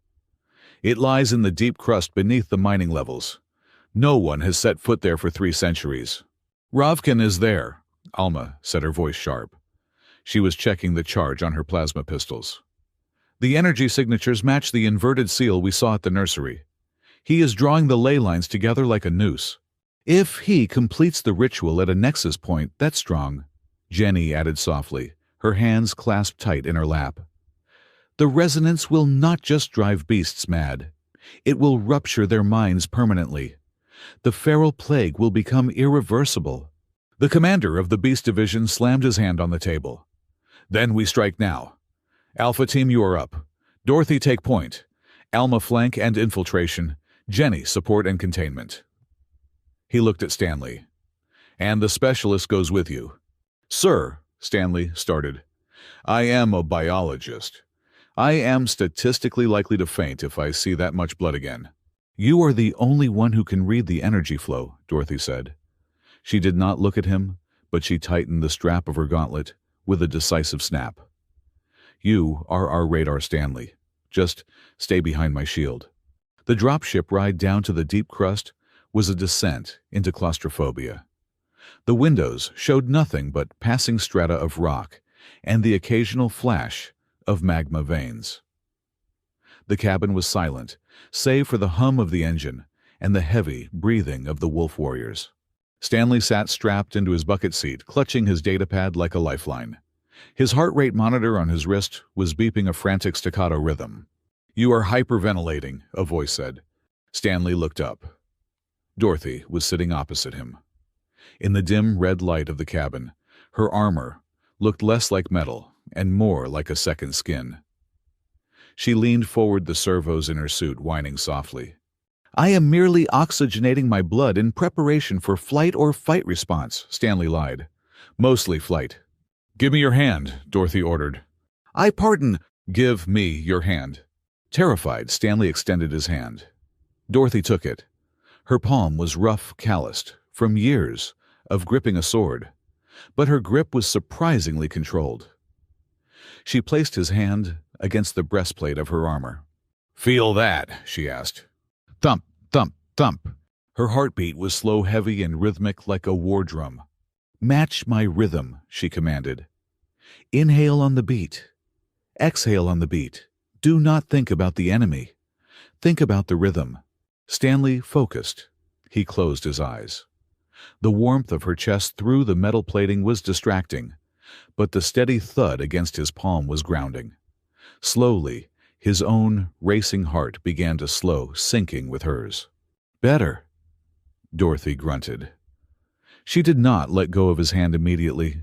"It lies in the deep crust beneath the mining levels. No one has set foot there for 3 centuries. "Ravkin is there," Alma said, her voice sharp. She was checking the charge on her plasma pistols. "The energy signatures match the inverted seal we saw at the nursery. He is drawing the ley lines together like a noose. If he completes the ritual at a nexus point, that's strong," Jenny added softly, her hands clasped tight in her lap. "The resonance will not just drive beasts mad. It will rupture their minds permanently. The feral plague will become irreversible." The commander of the Beast Division slammed his hand on the table. "Then we strike now. Alpha Team, you are up. Dorothy, take point. Alma, flank and infiltration. Jenny, support and containment." He looked at Stanley. "And the specialist goes with you." "Sir," Stanley started, "I am a biologist. I am statistically likely to faint if I see that much blood again." "You are the only one who can read the energy flow," Dorothy said. She did not look at him, but she tightened the strap of her gauntlet with a decisive snap. "You are our radar, Stanley. Just stay behind my shield." The dropship ride down to the deep crust was a descent into claustrophobia. The windows showed nothing but passing strata of rock and the occasional flash of magma veins. The cabin was silent, save for the hum of the engine and the heavy breathing of the wolf warriors. Stanley sat strapped into his bucket seat, clutching his datapad like a lifeline. His heart rate monitor on his wrist was beeping a frantic staccato rhythm. "You are hyperventilating," a voice said. Stanley looked up. Dorothy was sitting opposite him. In the dim red light of the cabin, her armor looked less like metal and more like a second skin. She leaned forward, the servos in her suit whining softly. "I am merely oxygenating my blood in preparation for flight or fight response," Stanley lied. "Mostly flight." "Give me your hand," Dorothy ordered. "I pardon." "Give me your hand." Terrified, Stanley extended his hand. Dorothy took it. Her palm was rough, calloused, from years of gripping a sword, but her grip was surprisingly controlled. She placed his hand against the breastplate of her armor. "Feel that?" she asked. Thump, thump, thump. Her heartbeat was slow, heavy, and rhythmic like a war drum. "Match my rhythm," she commanded. "Inhale on the beat. Exhale on the beat. Do not think about the enemy. Think about the rhythm." Stanley focused. He closed his eyes. The warmth of her chest through the metal plating was distracting, but the steady thud against his palm was grounding. Slowly, his own racing heart began to slow, syncing with hers. "Better," Dorothy grunted. She did not let go of his hand immediately.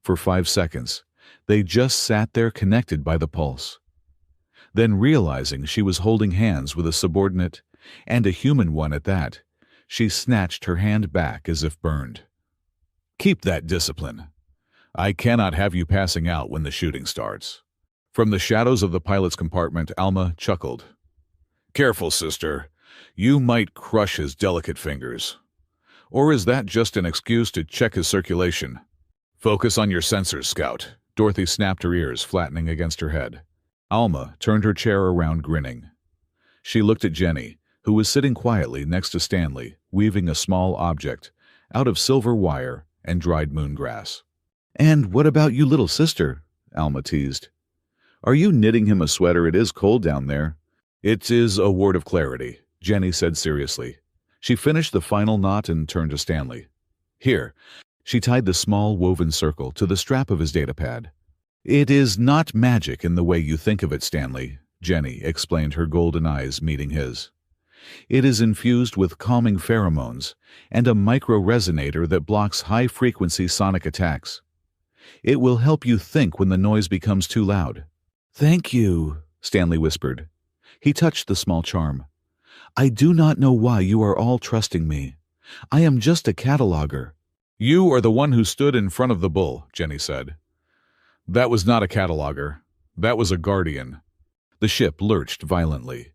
For 5 seconds, they just sat there connected by the pulse. Then, realizing she was holding hands with a subordinate, and a human one at that, she snatched her hand back as if burned. "Keep that discipline. I cannot have you passing out when the shooting starts." From the shadows of the pilot's compartment, Alma chuckled. "Careful, sister. You might crush his delicate fingers. Or is that just an excuse to check his circulation?" "Focus on your sensors, Scout." Dorothy snapped her ears, flattening against her head. Alma turned her chair around, grinning. She looked at Jenny, who was sitting quietly next to Stanley, weaving a small object out of silver wire and dried moon grass. "And what about you, little sister?" Alma teased. "Are you knitting him a sweater? It is cold down there." "It is a word of clarity," Jenny said seriously. She finished the final knot and turned to Stanley. "Here." She tied the small woven circle to the strap of his datapad. "It is not magic in the way you think of it, Stanley," Jenny explained, her golden eyes meeting his. "It is infused with calming pheromones and a micro-resonator that blocks high-frequency sonic attacks. It will help you think when the noise becomes too loud." "Thank you," Stanley whispered. He touched the small charm. "I do not know why you are all trusting me. I am just a cataloger." "You are the one who stood in front of the bull," Jenny said. "That was not a cataloger. That was a guardian." The ship lurched violently.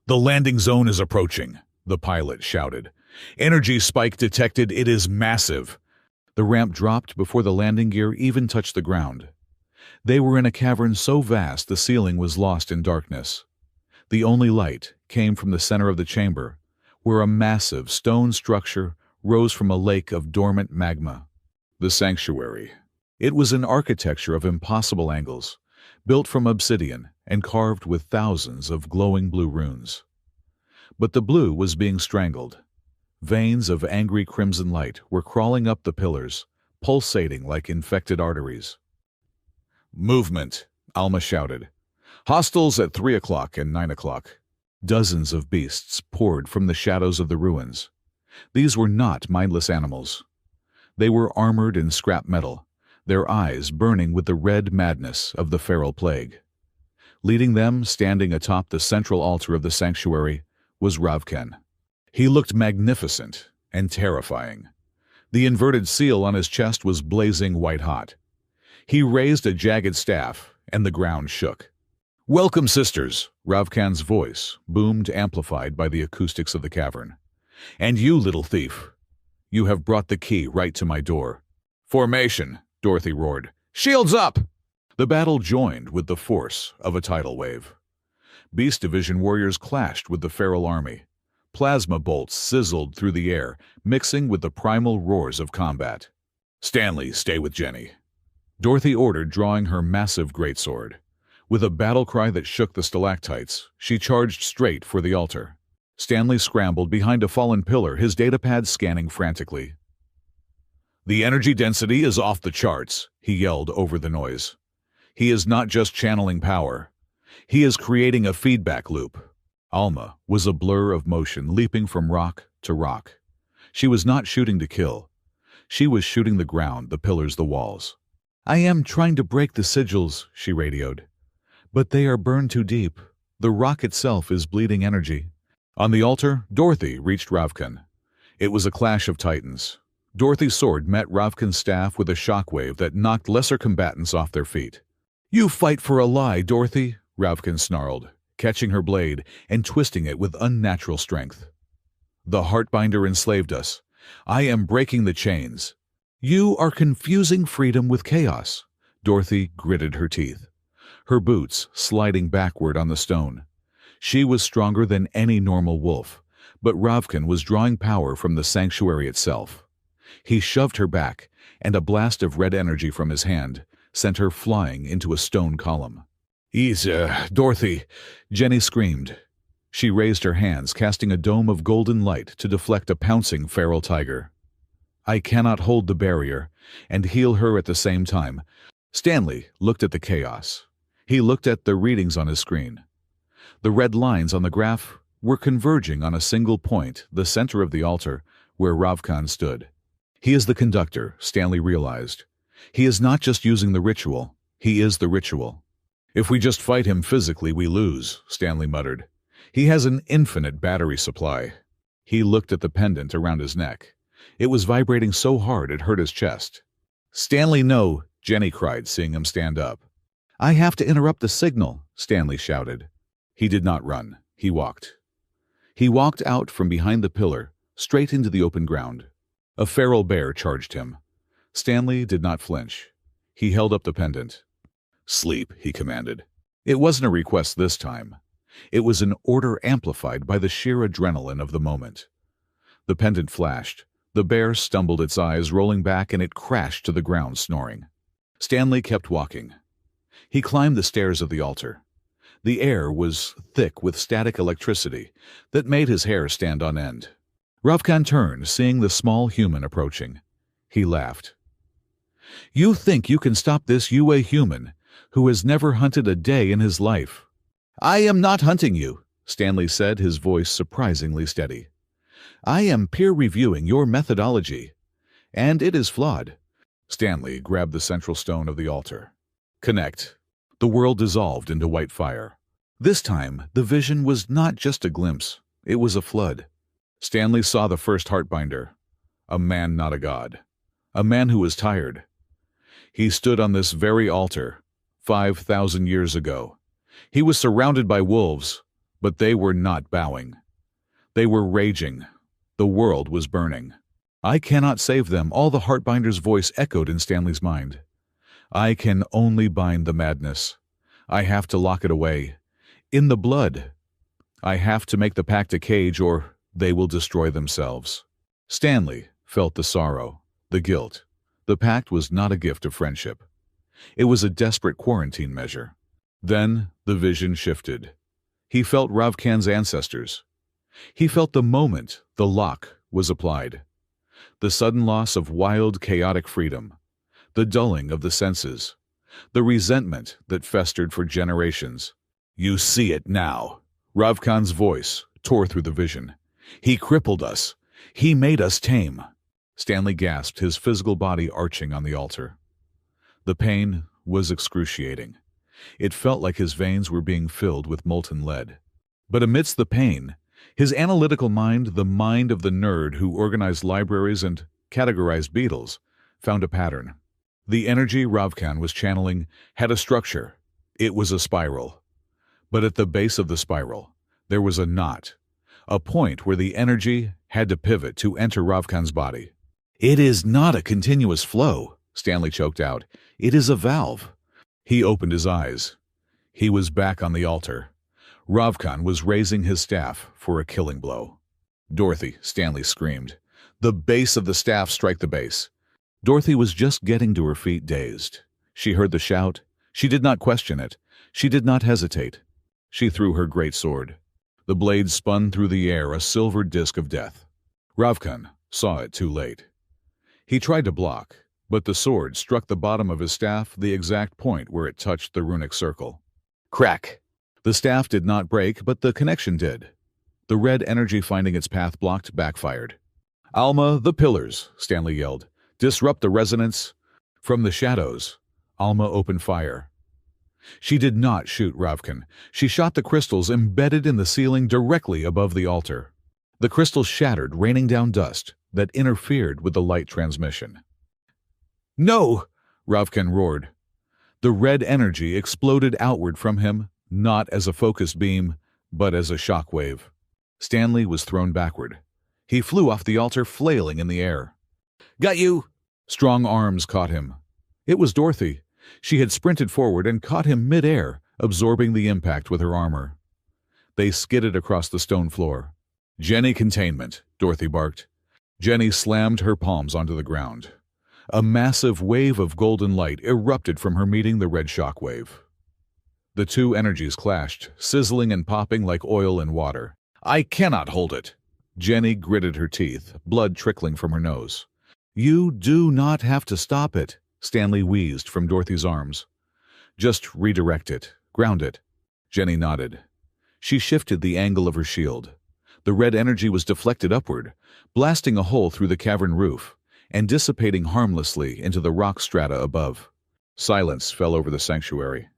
"The landing zone is approaching," the pilot shouted. "Energy spike detected. It is massive." The ramp dropped before the landing gear even touched the ground. They were in a cavern so vast the ceiling was lost in darkness. The only light came from the center of the chamber, where a massive stone structure rose from a lake of dormant magma. The sanctuary. It was an architecture of impossible angles, built from obsidian and carved with thousands of glowing blue runes. But the blue was being strangled. Veins of angry crimson light were crawling up the pillars, pulsating like infected arteries. "Movement," Alma shouted. "Hostiles at 3 o'clock and 9 o'clock. Dozens of beasts poured from the shadows of the ruins. These were not mindless animals. They were armored in scrap metal, their eyes burning with the red madness of the feral plague. Leading them, standing atop the central altar of the sanctuary, was Ravkan. He looked magnificent and terrifying. The inverted seal on his chest was blazing white-hot. He raised a jagged staff, and the ground shook. "Welcome, sisters," Ravkan's voice boomed, amplified by the acoustics of the cavern. "And you, little thief, you have brought the key right to my door." "Formation," Dorothy roared. "Shields up!" The battle joined with the force of a tidal wave. Beast Division warriors clashed with the feral army. Plasma bolts sizzled through the air, mixing with the primal roars of combat. "Stanley, stay with Jenny," Dorothy ordered, drawing her massive greatsword. With a battle cry that shook the stalactites, she charged straight for the altar. Stanley scrambled behind a fallen pillar, his datapad scanning frantically. "The energy density is off the charts," he yelled over the noise. "He is not just channeling power. He is creating a feedback loop." Alma was a blur of motion, leaping from rock to rock. She was not shooting to kill. She was shooting the ground, the pillars, the walls. "I am trying to break the sigils," she radioed. "But they are burned too deep. The rock itself is bleeding energy." On the altar, Dorothy reached Ravkan. It was a clash of titans. Dorothy's sword met Ravkan's staff with a shockwave that knocked lesser combatants off their feet. "You fight for a lie, Dorothy," Ravkan snarled, catching her blade and twisting it with unnatural strength. "The Heartbinder enslaved us. I am breaking the chains." "You are confusing freedom with chaos." Dorothy gritted her teeth, her boots sliding backward on the stone. She was stronger than any normal wolf, but Ravkan was drawing power from the sanctuary itself. He shoved her back, and a blast of red energy from his hand sent her flying into a stone column. Dorothy," Jenny screamed. She raised her hands, casting a dome of golden light to deflect a pouncing feral tiger. "I cannot hold the barrier and heal her at the same time." Stanley looked at the chaos. He looked at the readings on his screen. The red lines on the graph were converging on a single point, the center of the altar, where Ravkan stood. He is the conductor, Stanley realized. He is not just using the ritual, he is the ritual. "If we just fight him physically, we lose," Stanley muttered. "He has an infinite battery supply." He looked at the pendant around his neck. It was vibrating so hard it hurt his chest. "Stanley, no!" Jenny cried, seeing him stand up. "I have to interrupt the signal," Stanley shouted. He did not run. He walked. He walked out from behind the pillar, straight into the open ground. A feral bear charged him. Stanley did not flinch. He held up the pendant. "Sleep," he commanded. It wasn't a request this time. It was an order amplified by the sheer adrenaline of the moment. The pendant flashed. The bear stumbled, its eyes rolling back, and it crashed to the ground, snoring. Stanley kept walking. He climbed the stairs of the altar. The air was thick with static electricity that made his hair stand on end. Ravkan turned, seeing the small human approaching. He laughed. "You think you can stop this UA human who has never hunted a day in his life?" "I am not hunting you," Stanley said, his voice surprisingly steady. "I am peer-reviewing your methodology, and it is flawed." Stanley grabbed the central stone of the altar. Connect. The world dissolved into white fire. This time, the vision was not just a glimpse. It was a flood. Stanley saw the first heartbinder. A man, not a god. A man who was tired. He stood on this very altar, 5,000 years ago. He was surrounded by wolves, but they were not bowing. They were raging. The world was burning. "I cannot save them," all the heartbinder's voice echoed in Stanley's mind. "I can only bind the madness. I have to lock it away. In the blood. I have to make the pact a cage, or they will destroy themselves." Stanley felt the sorrow, the guilt. The pact was not a gift of friendship. It was a desperate quarantine measure. Then the vision shifted. He felt Ravkan's ancestors. He felt the moment the lock was applied. The sudden loss of wild, chaotic freedom. The dulling of the senses. The resentment that festered for generations. "You see it now." Ravkan's voice tore through the vision. "He crippled us. He made us tame." Stanley gasped, his physical body arching on the altar. The pain was excruciating. It felt like his veins were being filled with molten lead. But amidst the pain, his analytical mind, the mind of the nerd who organized libraries and categorized beetles, found a pattern. The energy Ravkan was channeling had a structure. It was a spiral. But at the base of the spiral, there was a knot, a point where the energy had to pivot to enter Ravkan's body. "It is not a continuous flow," Stanley choked out. "It is a valve." He opened his eyes. He was back on the altar. Ravkan was raising his staff for a killing blow. "Dorothy," Stanley screamed. "The base of the staff, strike the base." Dorothy was just getting to her feet, dazed. She heard the shout. She did not question it. She did not hesitate. She threw her great sword. The blade spun through the air, a silver disk of death. Ravkan saw it too late. He tried to block, but the sword struck the bottom of his staff, the exact point where it touched the runic circle. Crack! The staff did not break, but the connection did. The red energy, finding its path blocked, backfired. "Alma, the pillars!" Stanley yelled. "Disrupt the resonance." From the shadows, Alma opened fire. She did not shoot Ravkan. She shot the crystals embedded in the ceiling directly above the altar. The crystals shattered, raining down dust that interfered with the light transmission. "No!" Ravkan roared. The red energy exploded outward from him, not as a focused beam, but as a shock wave. Stanley was thrown backward. He flew off the altar, flailing in the air. "Got you!" Strong arms caught him. It was Dorothy. She had sprinted forward and caught him mid-air, absorbing the impact with her armor. They skidded across the stone floor. "Jenny, containment," Dorothy barked. Jenny slammed her palms onto the ground. A massive wave of golden light erupted from her, meeting the red shock wave. The two energies clashed, sizzling and popping like oil and water. "I cannot hold it." Jenny gritted her teeth, blood trickling from her nose. "You do not have to stop it," Stanley wheezed from Dorothy's arms. "Just redirect it, ground it." Jenny nodded. She shifted the angle of her shield. The red energy was deflected upward, blasting a hole through the cavern roof and dissipating harmlessly into the rock strata above. Silence fell over the sanctuary.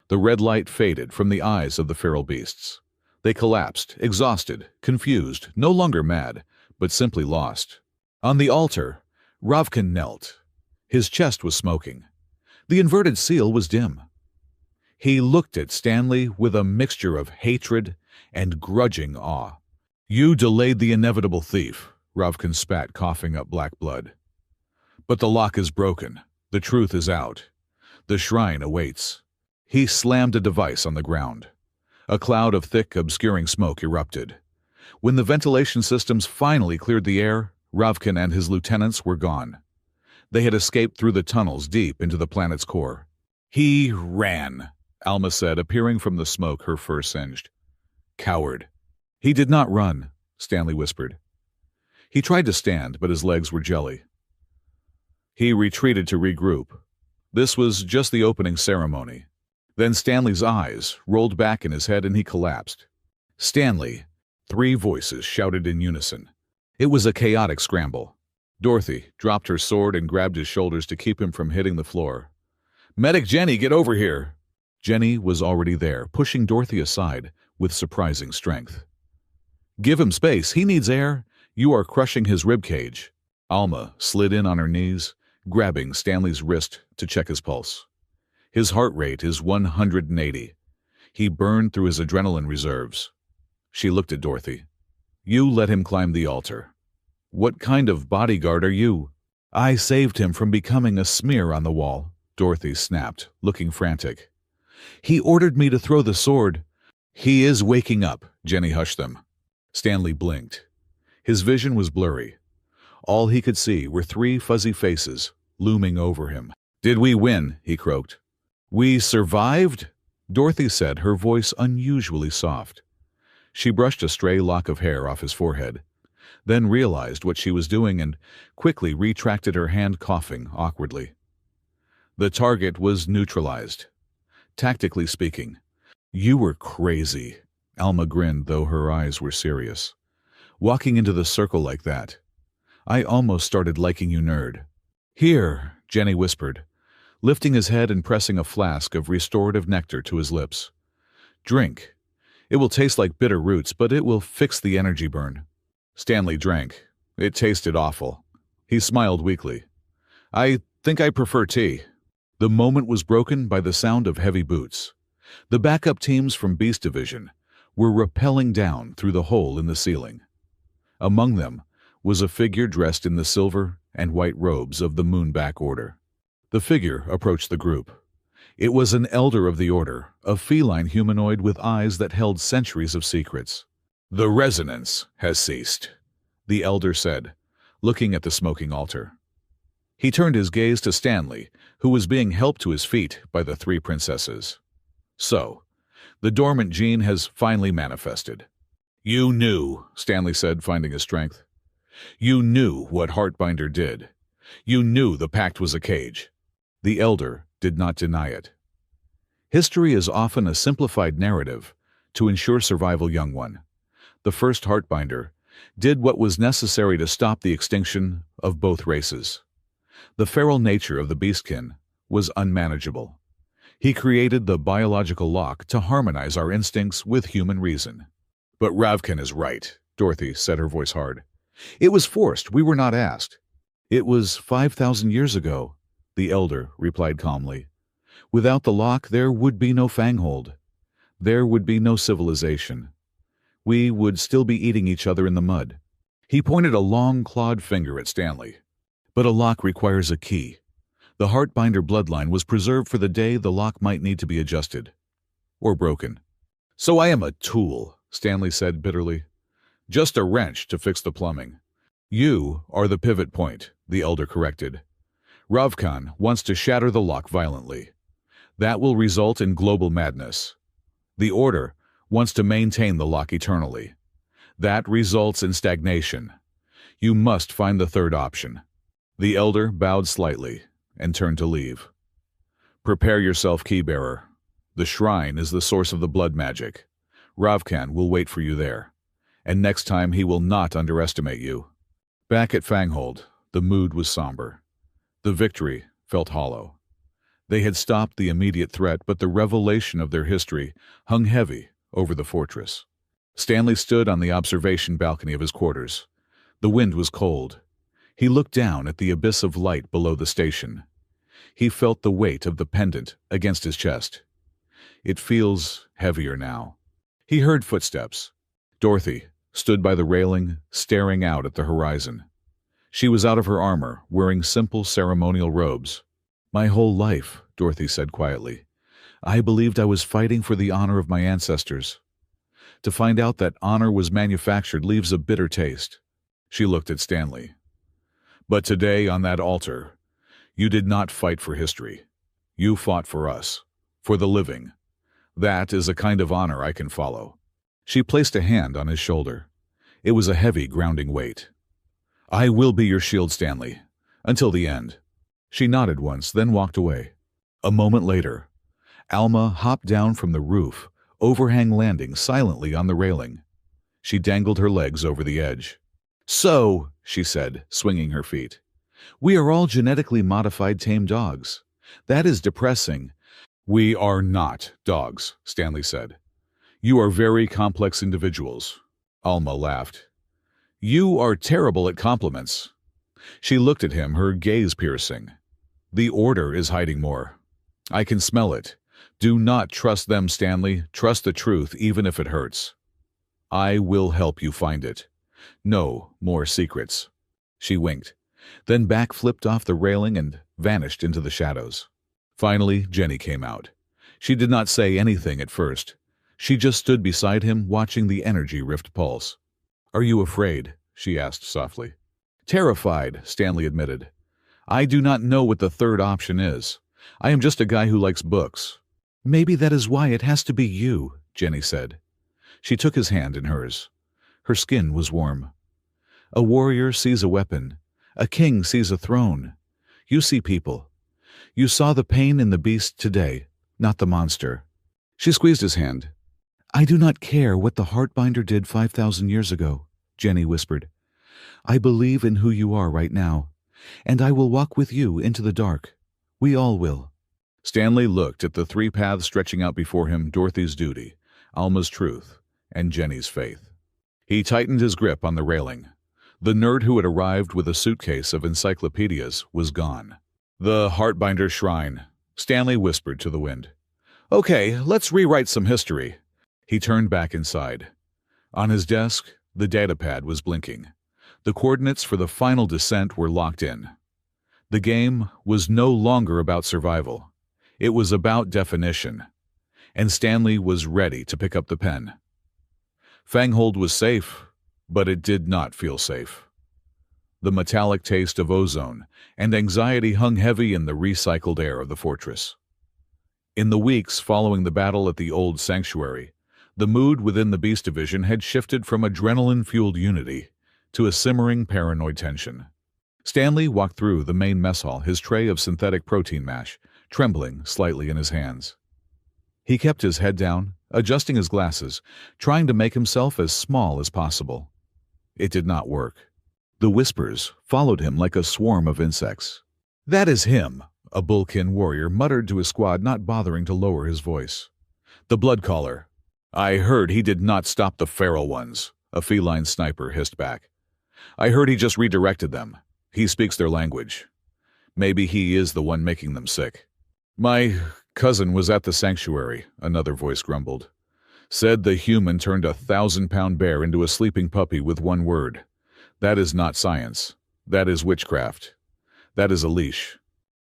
The red light faded from the eyes of the feral beasts. They collapsed, exhausted, confused, no longer mad, but simply lost. On the altar, Ravkan knelt. His chest was smoking. The inverted seal was dim. He looked at Stanley with a mixture of hatred and grudging awe. "You delayed the inevitable, thief," Ravkan spat, coughing up black blood. "But the lock is broken. The truth is out. The shrine awaits." He slammed a device on the ground. A cloud of thick, obscuring smoke erupted. When the ventilation systems finally cleared the air, Ravkan and his lieutenants were gone. They had escaped through the tunnels deep into the planet's core. "He ran," Alma said, appearing from the smoke, her fur singed. "Coward." "He did not run," Stanley whispered. He tried to stand, but his legs were jelly. He retreated to regroup. This was just the opening ceremony. Then Stanley's eyes rolled back in his head and he collapsed. "Stanley!" 3 voices shouted in unison. It was a chaotic scramble. Dorothy dropped her sword and grabbed his shoulders to keep him from hitting the floor. "Medic Jenny, get over here!" Jenny was already there, pushing Dorothy aside with surprising strength. "Give him space. He needs air. You are crushing his ribcage." Alma slid in on her knees, grabbing Stanley's wrist to check his pulse. "His heart rate is 180. He burned through his adrenaline reserves." She looked at Dorothy. "You let him climb the altar." "What kind of bodyguard are you?" "I saved him from becoming a smear on the wall," Dorothy snapped, looking frantic. "He ordered me to throw the sword." "He is waking up," Jenny hushed them. Stanley blinked. His vision was blurry. All he could see were 3 fuzzy faces looming over him. "Did we win?" he croaked. "We survived?" Dorothy said, her voice unusually soft. She brushed a stray lock of hair off his forehead, then realized what she was doing and quickly retracted her hand, coughing awkwardly. "The target was neutralized. Tactically speaking." "You were crazy." Alma grinned, though her eyes were serious. "Walking into the circle like that. I almost started liking you, nerd." "Here," Jenny whispered, lifting his head and pressing a flask of restorative nectar to his lips. "Drink. It will taste like bitter roots, but it will fix the energy burn." Stanley drank. It tasted awful. He smiled weakly. "I think I prefer tea." The moment was broken by the sound of heavy boots. The backup teams from Beast Division were rappelling down through the hole in the ceiling. Among them was a figure dressed in the silver and white robes of the Moonback Order. The figure approached the group. It was an elder of the order, a feline humanoid with eyes that held centuries of secrets. "The resonance has ceased," the elder said, looking at the smoking altar. He turned his gaze to Stanley, who was being helped to his feet by the 3 princesses. "So, the dormant gene has finally manifested." "You knew," Stanley said, finding his strength. "You knew what Heartbinder did. You knew the pact was a cage." The elder did not deny it. "History is often a simplified narrative to ensure survival, young one. The first Heartbinder did what was necessary to stop the extinction of both races. The feral nature of the beastkin was unmanageable. He created the biological lock to harmonize our instincts with human reason." "But Ravkan is right," Dorothy said, her voice hard. "It was forced. We were not asked." "It was 5,000 years ago," the elder replied calmly. "Without the lock, there would be no Fanghold. There would be no civilization. We would still be eating each other in the mud." He pointed a long, clawed finger at Stanley. "But a lock requires a key. The Heartbinder bloodline was preserved for the day the lock might need to be adjusted. Or broken." "So I am a tool," Stanley said bitterly. "Just a wrench to fix the plumbing." "You are the pivot point," the elder corrected. "Ravkan wants to shatter the lock violently. That will result in global madness. The Order wants to maintain the lock eternally. That results in stagnation. You must find the third option." The elder bowed slightly and turned to leave. "Prepare yourself, Keybearer. The shrine is the source of the blood magic. Ravkan will wait for you there, and next time he will not underestimate you." Back at Fanghold, the mood was somber. The victory felt hollow. They had stopped the immediate threat, but the revelation of their history hung heavy over the fortress. Stanley stood on the observation balcony of his quarters. The wind was cold. He looked down at the abyss of light below the station. He felt the weight of the pendant against his chest. It feels heavier now. He heard footsteps. Dorothy stood by the railing, staring out at the horizon. She was out of her armor, wearing simple ceremonial robes. "My whole life," Dorothy said quietly, I believed I was fighting for the honor of my ancestors. To find out that honor was manufactured leaves a bitter taste. She looked at Stanley. But today, on that altar, you did not fight for history. You fought for us, for the living. That is a kind of honor I can follow. She placed a hand on his shoulder. It was a heavy, grounding weight. I will be your shield, Stanley, until the end. She nodded once, then walked away. A moment later, Alma hopped down from the roof, overhang landing silently on the railing. She dangled her legs over the edge. So, she said, swinging her feet, we are all genetically modified tame dogs. That is depressing. We are not dogs, Stanley said. You are very complex individuals. Alma laughed. You are terrible at compliments. She looked at him, her gaze piercing. The Order is hiding more. I can smell it. Do not trust them, Stanley. Trust the truth, even if it hurts. I will help you find it. No more secrets. She winked, then backflipped off the railing and vanished into the shadows. Finally, Jenny came out. She did not say anything at first. She just stood beside him, watching the energy rift pulse. Are you afraid? She asked softly. Terrified, Stanley admitted. I do not know what the third option is. I am just a guy who likes books. Maybe that is why it has to be you, Jenny said. She took his hand in hers. Her skin was warm. A warrior sees a weapon. A king sees a throne. You see people. You saw the pain in the beast today, not the monster. She squeezed his hand. I do not care what the Heartbinder did 5,000 years ago, Jenny whispered. I believe in who you are right now, and I will walk with you into the dark. We all will. Stanley looked at the three paths stretching out before him: Dorothy's duty, Alma's truth, and Jenny's faith. He tightened his grip on the railing. The nerd who had arrived with a suitcase of encyclopedias was gone. The Heartbinder Shrine, Stanley whispered to the wind. Okay, let's rewrite some history. He turned back inside. On his desk, the datapad was blinking. The coordinates for the final descent were locked in. The game was no longer about survival. It was about definition. And Stanley was ready to pick up the pen. Fanghold was safe, but it did not feel safe. The metallic taste of ozone and anxiety hung heavy in the recycled air of the fortress. In the weeks following the battle at the old sanctuary, the mood within the Beast Division had shifted from adrenaline-fueled unity to a simmering paranoid tension. Stanley walked through the main mess hall, his tray of synthetic protein mash, trembling slightly in his hands. He kept his head down, adjusting his glasses, trying to make himself as small as possible. It did not work. The whispers followed him like a swarm of insects. That is him, a Bullkin warrior muttered to his squad, not bothering to lower his voice. The Bloodcaller. I heard he did not stop the feral ones, a feline sniper hissed back. I heard he just redirected them. He speaks their language. Maybe he is the one making them sick. My cousin was at the sanctuary, another voice grumbled. Said the human turned a 1,000-pound bear into a sleeping puppy with one word. That is not science. That is witchcraft. That is a leash.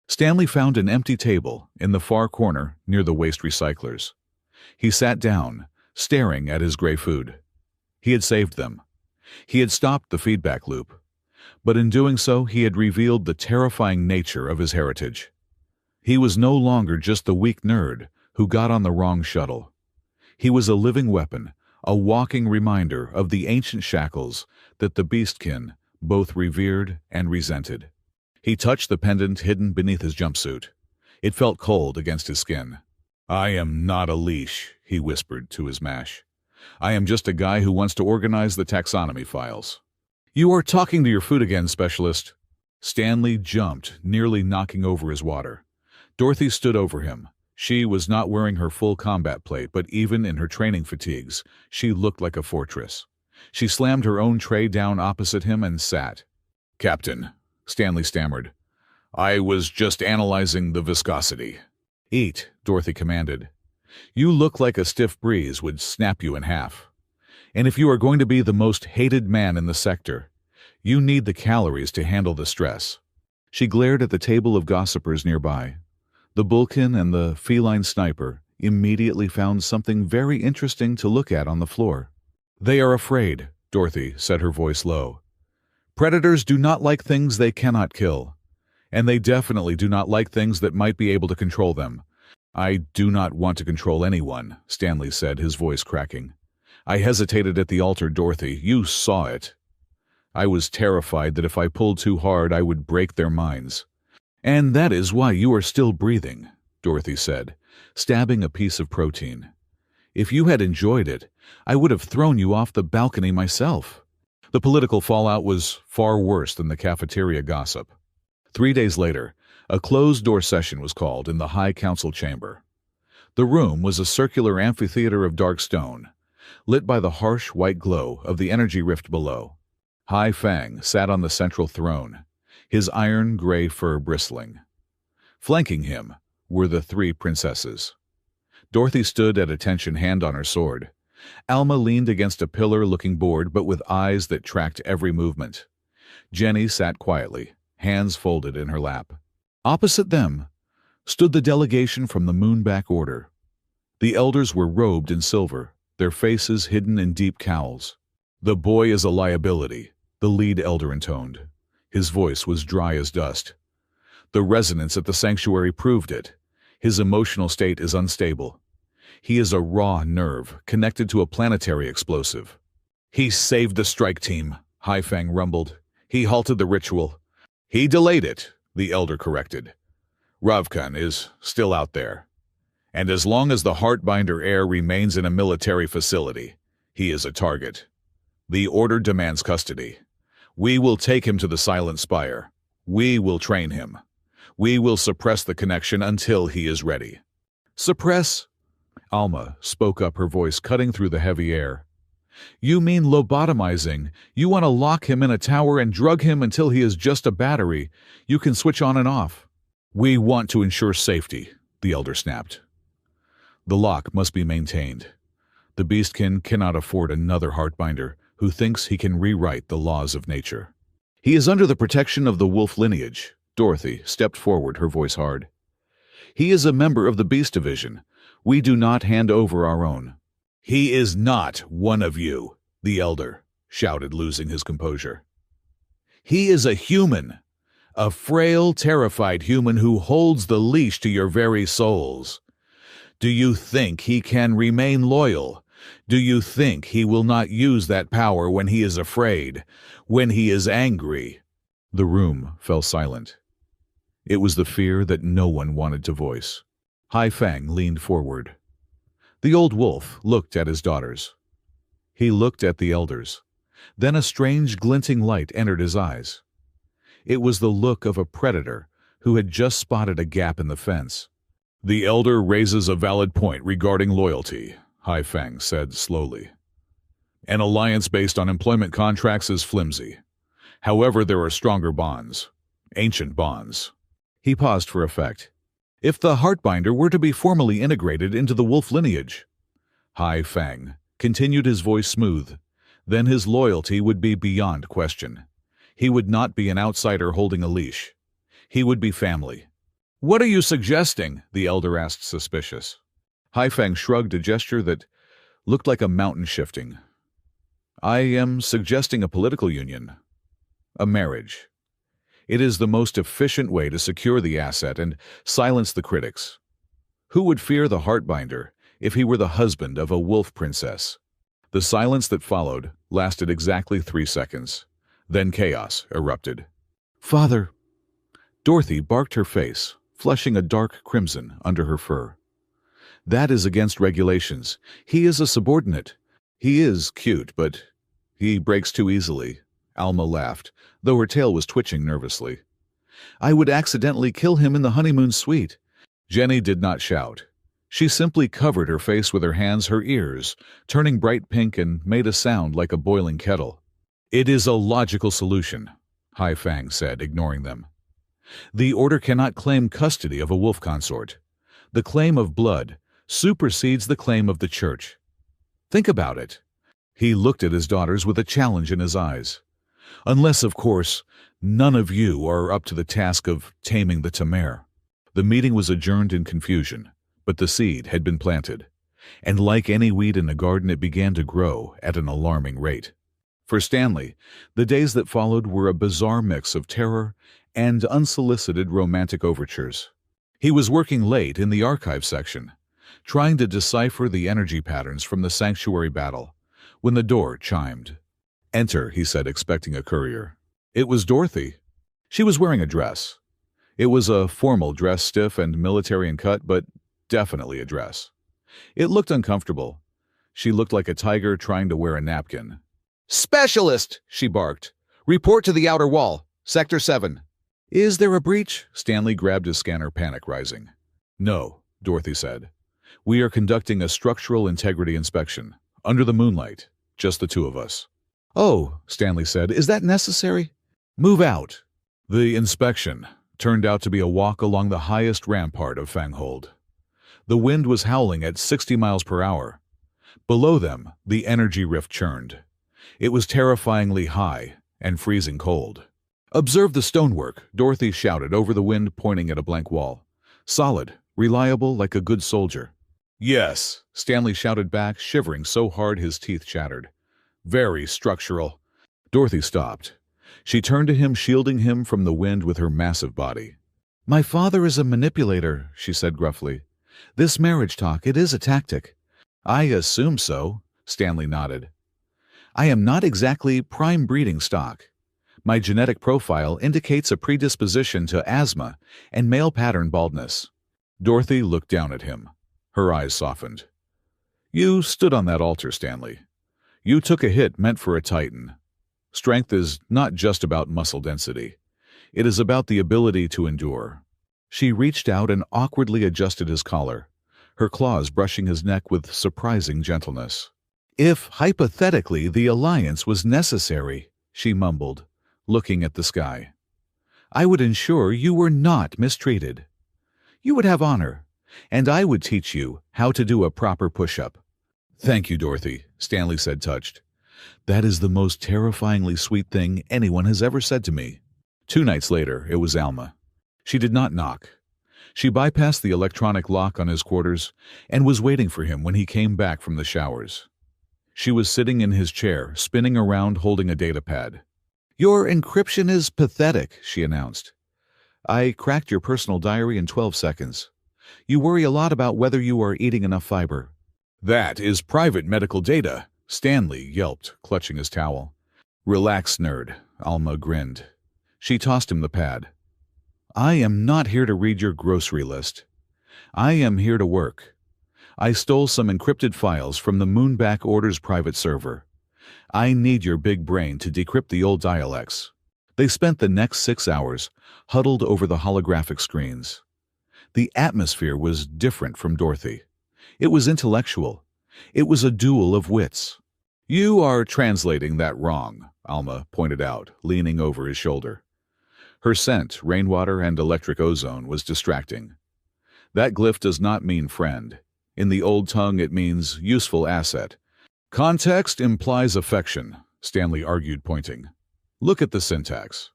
Stanley found an empty table in the far corner near the waste recyclers. He sat down, staring at his gray food. He had saved them. He had stopped the feedback loop. But in doing so, he had revealed the terrifying nature of his heritage. He was no longer just the weak nerd who got on the wrong shuttle. He was a living weapon, a walking reminder of the ancient shackles that the Beastkin both revered and resented. He touched the pendant hidden beneath his jumpsuit. It felt cold against his skin. I am not a leash, he whispered to his mash. I am just a guy who wants to organize the taxonomy files. You are talking to your food again, specialist. Stanley jumped, nearly knocking over his water. Dorothy stood over him. She was not wearing her full combat plate, but even in her training fatigues, she looked like a fortress. She slammed her own tray down opposite him and sat. Captain, Stanley stammered. I was just analyzing the viscosity. Eat, Dorothy commanded. You look like a stiff breeze would snap you in half. And if you are going to be the most hated man in the sector, you need the calories to handle the stress. She glared at the table of gossipers nearby. The Bullkin and the feline sniper, immediately found something very interesting to look at on the floor. "They are afraid," Dorothy said, her voice low. "Predators do not like things they cannot kill, and they definitely do not like things that might be able to control them." "I do not want to control anyone," Stanley said, his voice cracking. "I hesitated at the altar, Dorothy. You saw it. I was terrified that if I pulled too hard I would break their minds." "And that is why you are still breathing," Dorothy said, stabbing a piece of protein. "If you had enjoyed it, I would have thrown you off the balcony myself." The political fallout was far worse than the cafeteria gossip. 3 days later, a closed-door session was called in the High Council chamber. The room was a circular amphitheater of dark stone, lit by the harsh white glow of the energy rift below. Hai Fang sat on the central throne, his iron-gray fur bristling. Flanking him were the 3 princesses. Dorothy stood at attention, hand on her sword. Alma leaned against a pillar, looking bored but with eyes that tracked every movement. Jenny sat quietly, hands folded in her lap. Opposite them stood the delegation from the Moonback Order. The elders were robed in silver, their faces hidden in deep cowls. "The boy is a liability," the lead elder intoned. His voice was dry as dust. "The resonance at the sanctuary proved it. His emotional state is unstable. He is a raw nerve connected to a planetary explosive." "He saved the strike team," Hai Fang rumbled. "He halted the ritual." "He delayed it," the elder corrected. "Ravkan is still out there. And as long as the Heartbinder heir remains in a military facility, he is a target. The Order demands custody. We will take him to the Silent Spire. We will train him. We will suppress the connection until he is ready." "Suppress?" Alma spoke up, her voice cutting through the heavy air. "You mean lobotomizing? You want to lock him in a tower and drug him until he is just a battery you can switch on and off?" "We want to ensure safety," the elder snapped. "The lock must be maintained. The Beastkin cannot afford another Heartbinder who thinks he can rewrite the laws of nature." "He is under the protection of the wolf lineage." Dorothy stepped forward, her voice hard. "He is a member of the Beast Division. We do not hand over our own." "He is not one of you," the elder shouted, losing his composure. "He is a human, a frail, terrified human who holds the leash to your very souls. Do you think he can remain loyal? Do you think he will not use that power when he is afraid, when he is angry?" The room fell silent. It was the fear that no one wanted to voice. Hai Fang leaned forward. The old wolf looked at his daughters. He looked at the elders. Then a strange glinting light entered his eyes. It was the look of a predator who had just spotted a gap in the fence. "The elder raises a valid point regarding loyalty," Hai Fang said slowly. "An alliance based on employment contracts is flimsy. However, there are stronger bonds, ancient bonds." He paused for effect. "If the Heartbinder were to be formally integrated into the wolf lineage," Hai Fang continued, his voice smooth, "then his loyalty would be beyond question. He would not be an outsider holding a leash. He would be family." "What are you suggesting?" the elder asked, suspicious. Hai Fang shrugged, a gesture that looked like a mountain shifting. "I am suggesting a political union, a marriage. It is the most efficient way to secure the asset and silence the critics. Who would fear the Heartbinder if he were the husband of a wolf princess?" The silence that followed lasted exactly 3 seconds. Then chaos erupted. "Father!" Dorothy barked, her face flushing a dark crimson under her fur. "That is against regulations. He is a subordinate. He is cute, but he breaks too easily." Alma laughed, though her tail was twitching nervously. "I would accidentally kill him in the honeymoon suite." Jenny did not shout. She simply covered her face with her hands, her ears turning bright pink, and made a sound like a boiling kettle. "It is a logical solution," Hai Fang said, ignoring them. "The Order cannot claim custody of a wolf consort. The claim of blood supersedes the claim of the Church. Think about it." He looked at his daughters with a challenge in his eyes. "Unless, of course, none of you are up to the task of taming the Tamer." The meeting was adjourned in confusion, But the seed had been planted, and like any weed in a garden, it began to grow at an alarming rate. For Stanley, the days that followed were a bizarre mix of terror and unsolicited romantic overtures. He was working late in the archive section, trying to decipher the energy patterns from the sanctuary battle, when the door chimed. "Enter," he said, expecting a courier. It was Dorothy. She was wearing a dress. It was a formal dress, stiff and military in cut, but definitely a dress. It looked uncomfortable. She looked like a tiger trying to wear a napkin. "Specialist!" she barked. "Report to the outer wall. Sector 7. "Is there a breach?" Stanley grabbed his scanner, panic rising. "No," Dorothy said. "We are conducting a structural integrity inspection. Under the moonlight. Just the two of us." "Oh," Stanley said. "Is that necessary?" "Move out." The inspection turned out to be a walk along the highest rampart of Fanghold. The wind was howling at 60 miles per hour. Below them, the energy rift churned. It was terrifyingly high and freezing cold. "Observe the stonework," Dorothy shouted over the wind, pointing at a blank wall. "Solid, reliable, like a good soldier." "Yes," Stanley shouted back, shivering so hard his teeth chattered. "Very structural." Dorothy stopped. She turned to him, shielding him from the wind with her massive body. "My father is a manipulator," she said gruffly. "This marriage talk, it is a tactic." "I assume so," Stanley nodded. "I am not exactly prime breeding stock. My genetic profile indicates a predisposition to asthma and male pattern baldness." Dorothy looked down at him. Her eyes softened. "You stood on that altar, Stanley. You took a hit meant for a titan. Strength is not just about muscle density. It is about the ability to endure." She reached out and awkwardly adjusted his collar, her claws brushing his neck with surprising gentleness. "If, hypothetically, the alliance was necessary," she mumbled, looking at the sky, "I would ensure you were not mistreated. You would have honor, and I would teach you how to do a proper push-up." "Thank you, Dorothy," Stanley said, touched. "That is the most terrifyingly sweet thing anyone has ever said to me." 2 nights later, it was Alma. She did not knock. She bypassed the electronic lock on his quarters and was waiting for him when he came back from the showers. She was sitting in his chair, spinning around holding a data pad. "Your encryption is pathetic," she announced. "I cracked your personal diary in 12 seconds. You worry a lot about whether you are eating enough fiber." "That is private medical data," Stanley yelped, clutching his towel. "Relax, nerd," Alma grinned. She tossed him the pad. "I am not here to read your grocery list. I am here to work. I stole some encrypted files from the Moonback Order's private server. I need your big brain to decrypt the old dialects." They spent the next 6 hours huddled over the holographic screens. The atmosphere was different from Dorothy. It was intellectual. It was a duel of wits. "You are translating that wrong," Alma pointed out, leaning over his shoulder. Her scent, rainwater and electric ozone, was distracting. "That glyph does not mean friend. In the old tongue, it means useful asset. Context implies affection," Stanley argued, pointing. "Look at the syntax."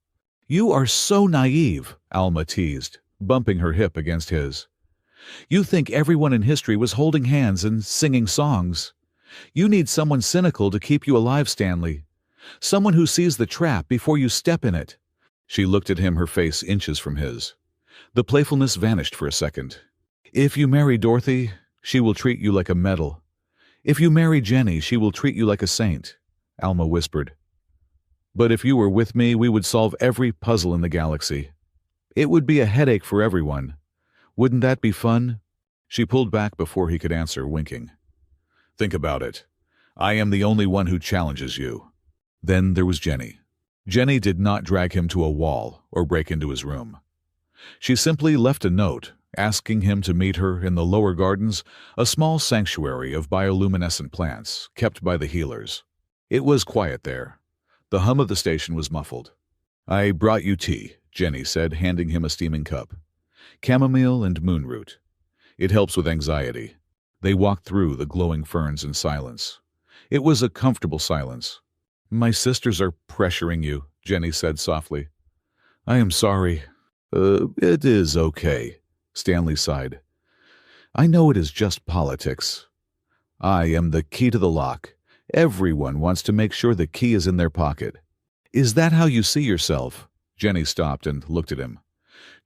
"You are so naive," Alma teased, bumping her hip against his. "You think everyone in history was holding hands and singing songs. You need someone cynical to keep you alive, Stanley. Someone who sees the trap before you step in it." She looked at him, her face inches from his. The playfulness vanished for a second. "If you marry Dorothy, she will treat you like a medal. If you marry Jenny, she will treat you like a saint," Alma whispered. "But if you were with me, we would solve every puzzle in the galaxy. It would be a headache for everyone. Wouldn't that be fun?" She pulled back before he could answer, winking. "Think about it. I am the only one who challenges you." Then there was Jenny. Jenny did not drag him to a wall or break into his room. She simply left a note asking him to meet her in the lower gardens, a small sanctuary of bioluminescent plants kept by the healers. It was quiet there. The hum of the station was muffled. "I brought you tea," Jenny said, handing him a steaming cup. "Chamomile and moonroot. It helps with anxiety." They walked through the glowing ferns in silence. It was a comfortable silence. "My sisters are pressuring you," Jenny said softly. "I am sorry." It is okay," Stanley sighed. I know it is just politics. I am the key to the lock. Everyone wants to make sure the key is in their pocket. Is that how you see yourself? Jenny stopped and looked at him.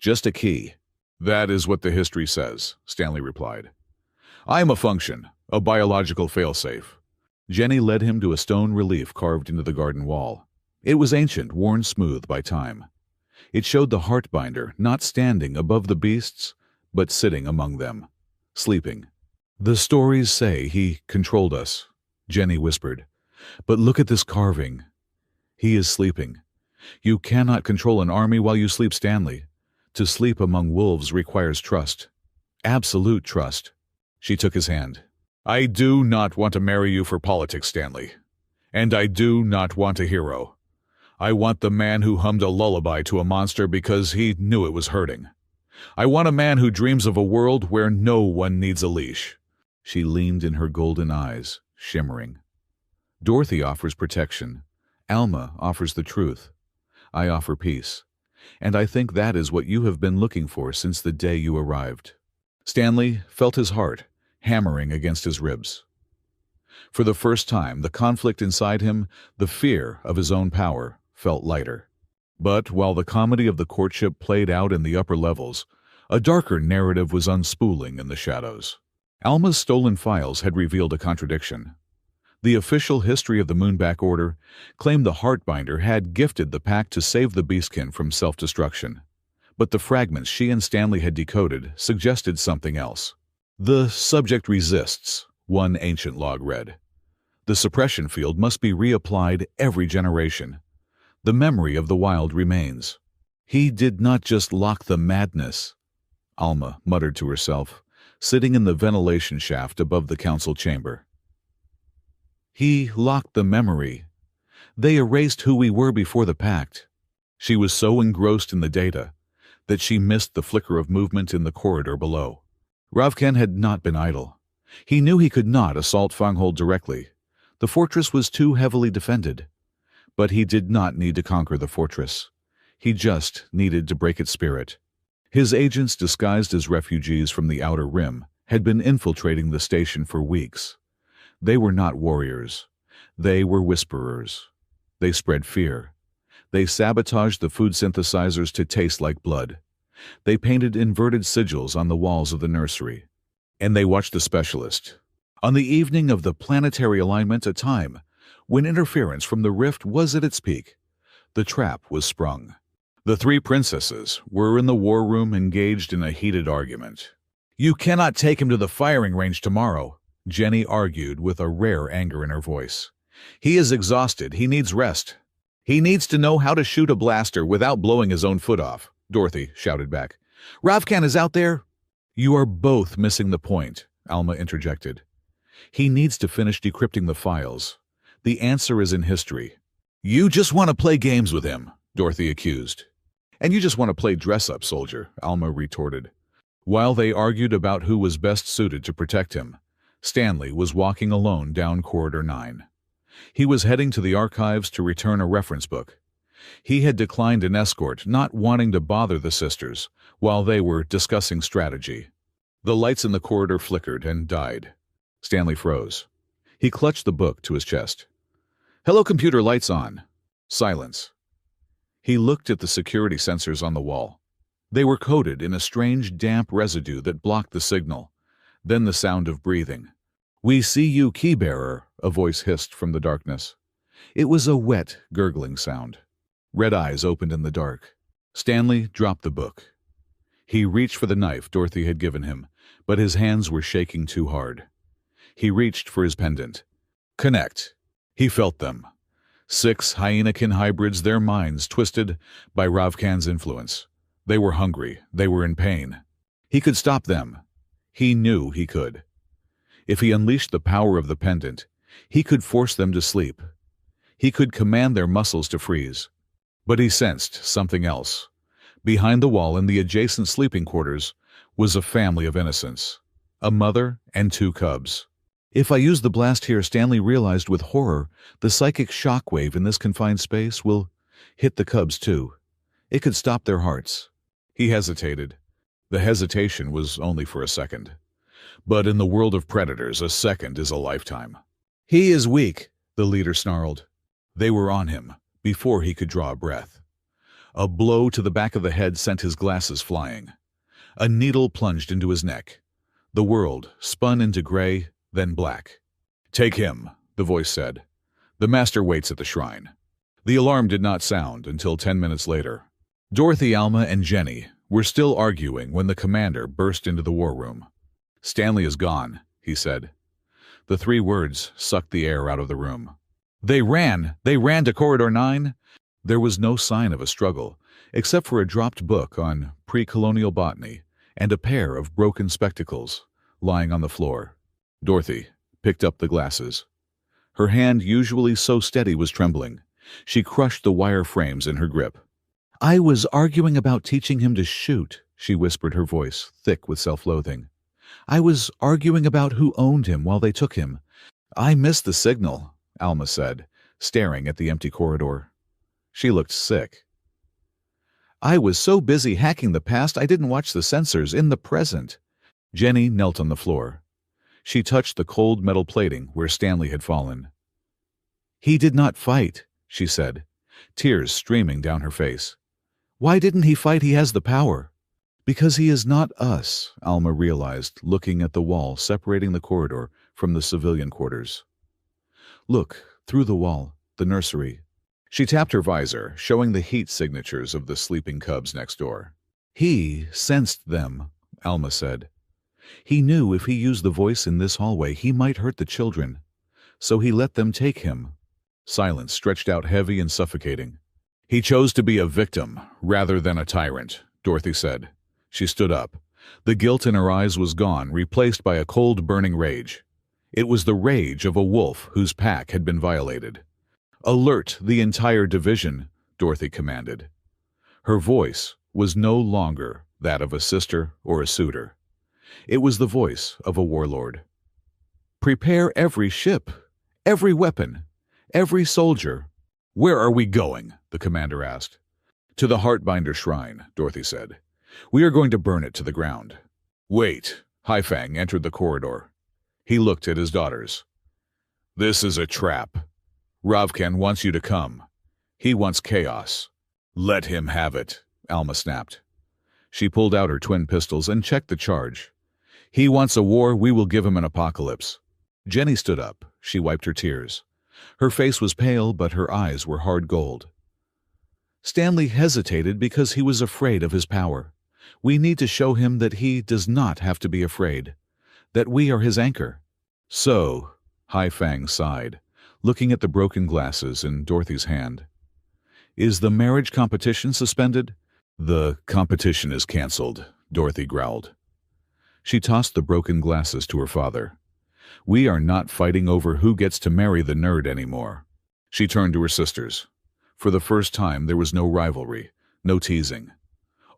Just a key. That is what the history says, Stanley replied. I am a function, a biological failsafe. Jenny led him to a stone relief carved into the garden wall. It was ancient, worn smooth by time. It showed the heartbinder not standing above the beasts, but sitting among them, sleeping. The stories say he controlled us, Jenny whispered. But look at this carving. He is sleeping. You cannot control an army while you sleep, Stanley. To sleep among wolves requires trust. Absolute trust. She took his hand. I do not want to marry you for politics, Stanley. And I do not want a hero. I want the man who hummed a lullaby to a monster because he knew it was hurting. I want a man who dreams of a world where no one needs a leash. She leaned in her golden eyes, shimmering. Dorothy offers protection. Alma offers the truth. I offer peace. And I think that is what you have been looking for since the day you arrived. Stanley felt his heart hammering against his ribs. For the first time, the conflict inside him, the fear of his own power, felt lighter. But while the comedy of the courtship played out in the upper levels, a darker narrative was unspooling in the shadows. Alma's stolen files had revealed a contradiction. The official history of the Moonback Order claimed the Heartbinder had gifted the pack to save the Beastkin from self-destruction. But the fragments she and Stanley had decoded suggested something else. The subject resists, one ancient log read. The suppression field must be reapplied every generation. The memory of the wild remains. He did not just lock the madness, Alma muttered to herself, sitting in the ventilation shaft above the council chamber. He locked the memory. They erased who we were before the pact. She was so engrossed in the data that she missed the flicker of movement in the corridor below. Ravkan had not been idle. He knew he could not assault Fanghold directly. The fortress was too heavily defended. But he did not need to conquer the fortress. He just needed to break its spirit. His agents, disguised as refugees from the Outer Rim, had been infiltrating the station for weeks. They were not warriors. They were whisperers. They spread fear. They sabotaged the food synthesizers to taste like blood. They painted inverted sigils on the walls of the nursery. And they watched the specialist. On the evening of the planetary alignment, a time when interference from the rift was at its peak, the trap was sprung. The three princesses were in the war room engaged in a heated argument. You cannot take him to the firing range tomorrow, Jenny argued with a rare anger in her voice. He is exhausted. He needs rest. He needs to know how to shoot a blaster without blowing his own foot off, Dorothy shouted back. Ravkan is out there. You are both missing the point, Alma interjected. He needs to finish decrypting the files. The answer is in history. You just want to play games with him, Dorothy accused. And you just want to play dress-up, soldier, Alma retorted. While they argued about who was best suited to protect him, Stanley was walking alone down Corridor 9. He was heading to the archives to return a reference book. He had declined an escort, not wanting to bother the sisters, while they were discussing strategy. The lights in the corridor flickered and died. Stanley froze. He clutched the book to his chest. Hello, computer, lights on. Silence. He looked at the security sensors on the wall. They were coated in a strange damp residue that blocked the signal. Then the sound of breathing. We see you, keybearer, a voice hissed from the darkness. It was a wet, gurgling sound. Red eyes opened in the dark. Stanley dropped the book. He reached for the knife Dorothy had given him, but his hands were shaking too hard. He reached for his pendant. Connect. He felt them. 6 hyena-kin hybrids, their minds twisted by Ravkan's influence. They were hungry. They were in pain. He could stop them. He knew he could. If he unleashed the power of the pendant, he could force them to sleep. He could command their muscles to freeze. But he sensed something else. Behind the wall in the adjacent sleeping quarters was a family of innocents. A mother and 2 cubs. If I use the blast here, Stanley realized with horror, the psychic shockwave in this confined space will hit the cubs too. It could stop their hearts. He hesitated. The hesitation was only for a second. But in the world of predators, a second is a lifetime. "He is weak," The leader snarled. They were on him, before he could draw a breath. A blow to the back of the head sent his glasses flying. A needle plunged into his neck. The world spun into gray, then black. "Take him," the voice said. "The master waits at the shrine." The alarm did not sound until 10 minutes later. Dorothy, Alma, and Jenny were still arguing when the commander burst into the war room. "Stanley is gone," he said. The 3 words sucked the air out of the room. They ran to Corridor 9. There was no sign of a struggle, except for a dropped book on pre-colonial botany and a pair of broken spectacles lying on the floor. Dorothy picked up the glasses. Her hand, usually so steady, was trembling. She crushed the wire frames in her grip. "I was arguing about teaching him to shoot," she whispered, her voice thick with self-loathing. "I was arguing about who owned him while they took him." "I missed the signal," Alma said, staring at the empty corridor. She looked sick. "I was so busy hacking the past I didn't watch the sensors in the present." Jenny knelt on the floor. She touched the cold metal plating where Stanley had fallen. "He did not fight," she said, tears streaming down her face. "Why didn't he fight? He has the power." "Because he is not us," Alma realized, looking at the wall separating the corridor from the civilian quarters. "Look, through the wall, the nursery." She tapped her visor, showing the heat signatures of the sleeping cubs next door. "He sensed them," Alma said. "He knew if he used the voice in this hallway, he might hurt the children. So he let them take him." Silence stretched out heavy and suffocating. "He chose to be a victim rather than a tyrant," Dorothy said. She stood up. The guilt in her eyes was gone, replaced by a cold, burning rage. It was the rage of a wolf whose pack had been violated. "Alert the entire division," Dorothy commanded. Her voice was no longer that of a sister or a suitor. It was the voice of a warlord. "Prepare every ship, every weapon, every soldier." "Where are we going?" the commander asked. "To the Heartbinder Shrine," Dorothy said. "We are going to burn it to the ground." "Wait." Haifang entered the corridor. He looked at his daughters. "This is a trap. Ravkan wants you to come. He wants chaos." "Let him have it," Alma snapped. She pulled out her twin pistols and checked the charge. "He wants a war, we will give him an apocalypse." Jenny stood up. She wiped her tears. Her face was pale, but her eyes were hard gold. "Stanley hesitated because he was afraid of his power. We need to show him that he does not have to be afraid, that we are his anchor." "So," Haifang sighed, looking at the broken glasses in Dorothy's hand. "Is the marriage competition suspended?" "The competition is canceled," Dorothy growled. She tossed the broken glasses to her father. "We are not fighting over who gets to marry the nerd anymore." She turned to her sisters. For the first time there was no rivalry, no teasing.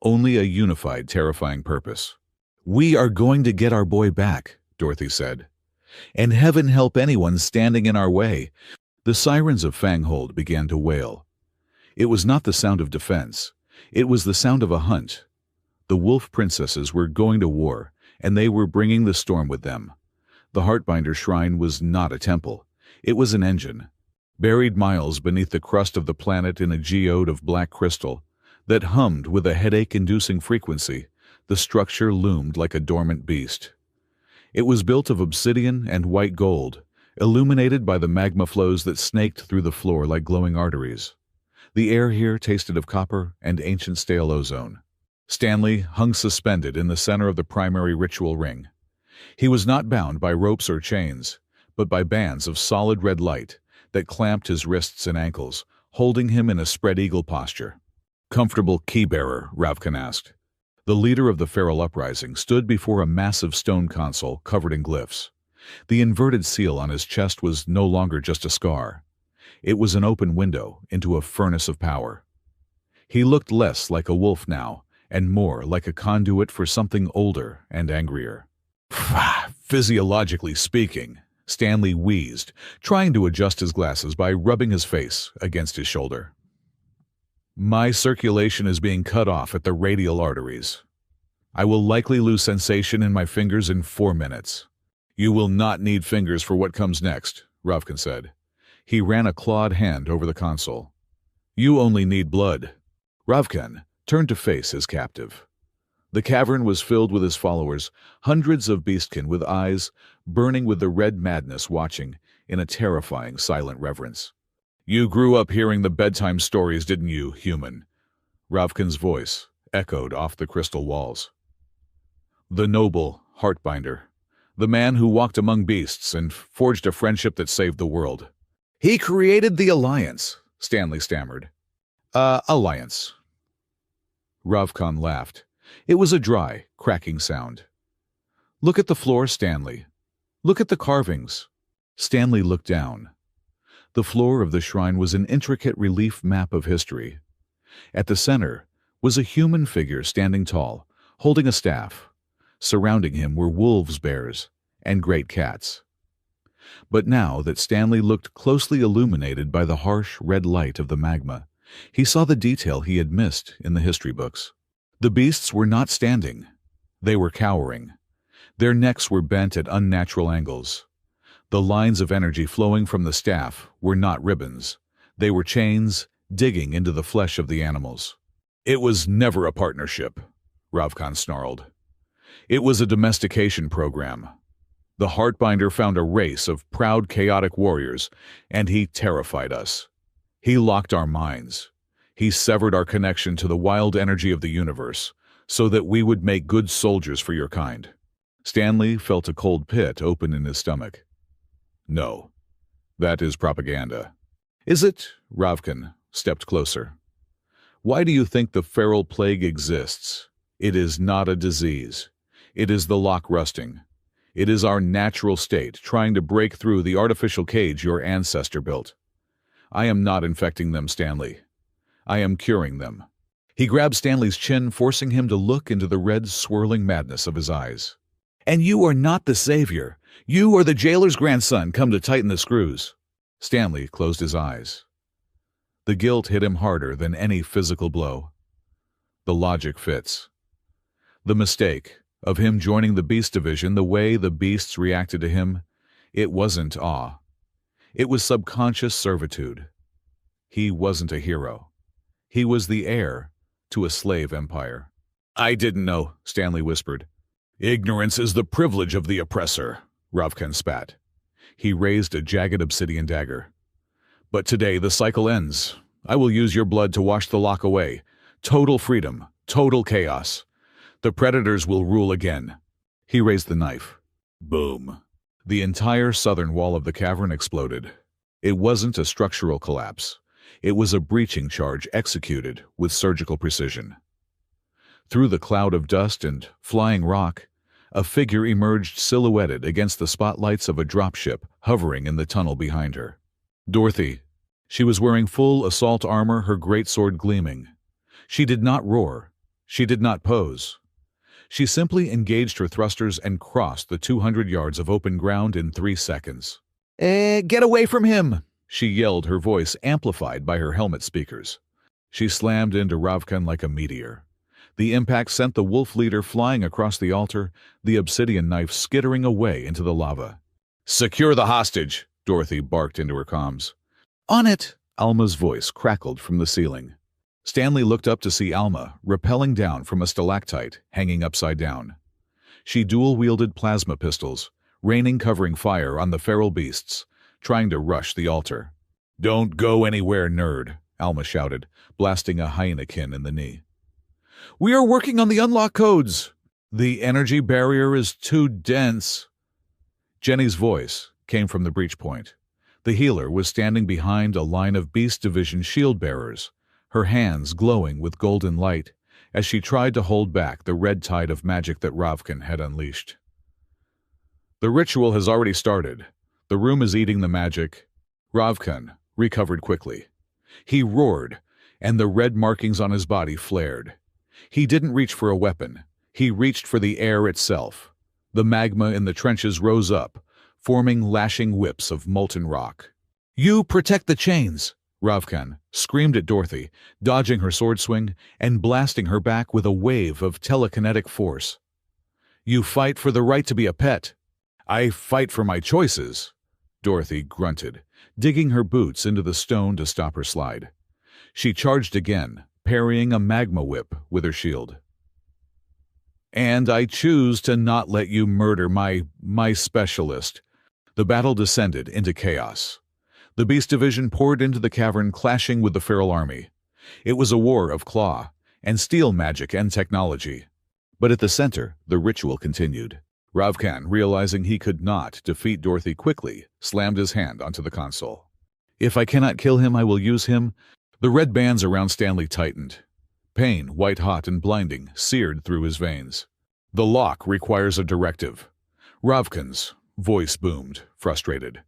Only a unified, terrifying purpose. "We are going to get our boy back," Dorothy said. "And heaven help anyone standing in our way." The sirens of Fanghold began to wail. It was not the sound of defense. It was the sound of a hunt. The wolf princesses were going to war, and they were bringing the storm with them. The Heartbinder Shrine was not a temple. It was an engine. Buried miles beneath the crust of the planet in a geode of black crystal that hummed with a headache-inducing frequency, the structure loomed like a dormant beast. It was built of obsidian and white gold, illuminated by the magma flows that snaked through the floor like glowing arteries. The air here tasted of copper and ancient stale ozone. Stanley hung suspended in the center of the primary ritual ring. He was not bound by ropes or chains, but by bands of solid red light that clamped his wrists and ankles, holding him in a spread-eagle posture. "Comfortable key-bearer?" Ravkan asked. The leader of the feral uprising stood before a massive stone console covered in glyphs. The inverted seal on his chest was no longer just a scar. It was an open window into a furnace of power. He looked less like a wolf now, and more like a conduit for something older and angrier. "Physiologically speaking," Stanley wheezed, trying to adjust his glasses by rubbing his face against his shoulder. "My circulation is being cut off at the radial arteries." I will likely lose sensation in my fingers in 4 minutes. You will not need fingers for what comes next, Ravkan said. He ran a clawed hand over the console. You only need blood. Ravkan turned to face his captive. The cavern was filled with his followers, hundreds of beastkin with eyes burning with the red madness watching in a terrifying silent reverence. You grew up hearing the bedtime stories, didn't you, human? Ravkan's voice echoed off the crystal walls. The noble Heartbinder, the man who walked among beasts and forged a friendship that saved the world. He created the Alliance, Stanley stammered. Alliance. Ravkan laughed. It was a dry, cracking sound. Look at the floor, Stanley. Look at the carvings. Stanley looked down. The floor of the shrine was an intricate relief map of history. At the center was a human figure standing tall, holding a staff. Surrounding him were wolves, bears, and great cats. But now that Stanley looked closely illuminated by the harsh red light of the magma, he saw the detail he had missed in the history books. The beasts were not standing. They were cowering. Their necks were bent at unnatural angles. The lines of energy flowing from the staff were not ribbons. They were chains digging into the flesh of the animals. It was never a partnership, Ravkan snarled. It was a domestication program. The Heartbinder found a race of proud, chaotic warriors, and he terrified us. He locked our minds. He severed our connection to the wild energy of the universe, so that we would make good soldiers for your kind. Stanley felt a cold pit open in his stomach. No, that is propaganda. Is it? Ravkan stepped closer. Why do you think the feral plague exists? It is not a disease. It is the lock rusting. It is our natural state trying to break through the artificial cage your ancestor built. I am not infecting them, Stanley. I am curing them. He grabbed Stanley's chin, forcing him to look into the red, swirling madness of his eyes. And you are not the savior. You are the jailer's grandson come to tighten the screws. Stanley closed his eyes. The guilt hit him harder than any physical blow. The logic fits. The mistake of him joining the Beast Division, the way the beasts reacted to him, it wasn't awe. It was subconscious servitude. He wasn't a hero. He was the heir to a slave empire. I didn't know, Stanley whispered. Ignorance is the privilege of the oppressor, Ravkan spat. He raised a jagged obsidian dagger. But today the cycle ends. I will use your blood to wash the lock away. Total freedom, total chaos. The predators will rule again. He raised the knife. Boom. The entire southern wall of the cavern exploded. It wasn't a structural collapse. It was a breaching charge executed with surgical precision. Through the cloud of dust and flying rock, a figure emerged silhouetted against the spotlights of a dropship hovering in the tunnel behind her. Dorothy. She was wearing full assault armor, her greatsword gleaming. She did not roar. She did not pose. She simply engaged her thrusters and crossed the 200 yards of open ground in 3 seconds. Get away from him! She yelled, her voice amplified by her helmet speakers. She slammed into Ravkan like a meteor. The impact sent the wolf leader flying across the altar, the obsidian knife skittering away into the lava. Secure the hostage, Dorothy barked into her comms. On it! Alma's voice crackled from the ceiling. Stanley looked up to see Alma rappelling down from a stalactite hanging upside down. She dual-wielded plasma pistols, raining covering fire on the feral beasts, trying to rush the altar. Don't go anywhere, nerd, Alma shouted, blasting a hyenakin in the knee. We are working on the unlock codes. The energy barrier is too dense. Jenny's voice came from the breach point. The healer was standing behind a line of Beast Division shield bearers, her hands glowing with golden light as she tried to hold back the red tide of magic that Ravkan had unleashed. The ritual has already started. The room is eating the magic. Ravkan recovered quickly. He roared, and the red markings on his body flared. He didn't reach for a weapon. He reached for the air itself. The magma in the trenches rose up, forming lashing whips of molten rock. You protect the chains, Ravkan screamed at Dorothy, dodging her sword swing and blasting her back with a wave of telekinetic force. "You fight for the right to be a pet." "I fight for my choices," Dorothy grunted, digging her boots into the stone to stop her slide. She charged again, parrying a magma whip with her shield. "And I choose to not let you murder my specialist." The battle descended into chaos. The Beast Division poured into the cavern, clashing with the feral army. It was a war of claw and steel magic and technology. But at the center, the ritual continued. Ravkan, realizing he could not defeat Dorothy quickly, slammed his hand onto the console. "If I cannot kill him, I will use him." The red bands around Stanley tightened. Pain, white-hot and blinding, seared through his veins. "The lock requires a directive." Ravkan's voice boomed, frustrated.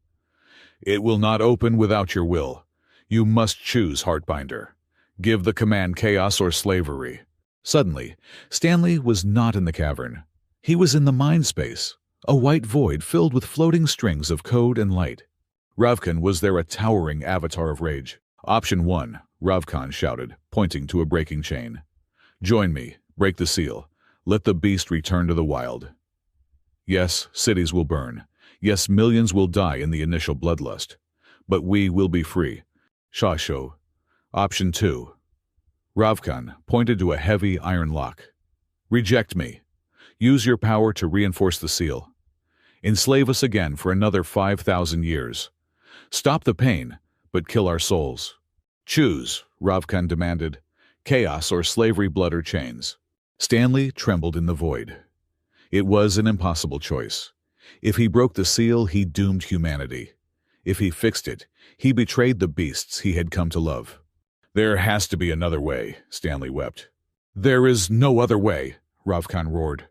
"It will not open without your will. You must choose, Heartbinder. Give the command chaos or slavery." Suddenly, Stanley was not in the cavern. He was in the mind space, a white void filled with floating strings of code and light. Ravkan was there, a towering avatar of rage. "Option 1, Ravkan shouted, pointing to a breaking chain. "Join me, break the seal. Let the beast return to the wild." Yes, cities will burn. Yes, millions will die in the initial bloodlust. But we will be free. Shasho. Option 2. Ravkan pointed to a heavy iron lock. "Reject me. Use your power to reinforce the seal. Enslave us again for another 5,000 years. Stop the pain, but kill our souls." "Choose," Ravkan demanded. "Chaos or slavery, blood or chains." Stanley trembled in the void. It was an impossible choice. If he broke the seal, he doomed humanity. If he fixed it, he betrayed the beasts he had come to love. "There has to be another way," Stanley wept. "There is no other way," Ravkan roared.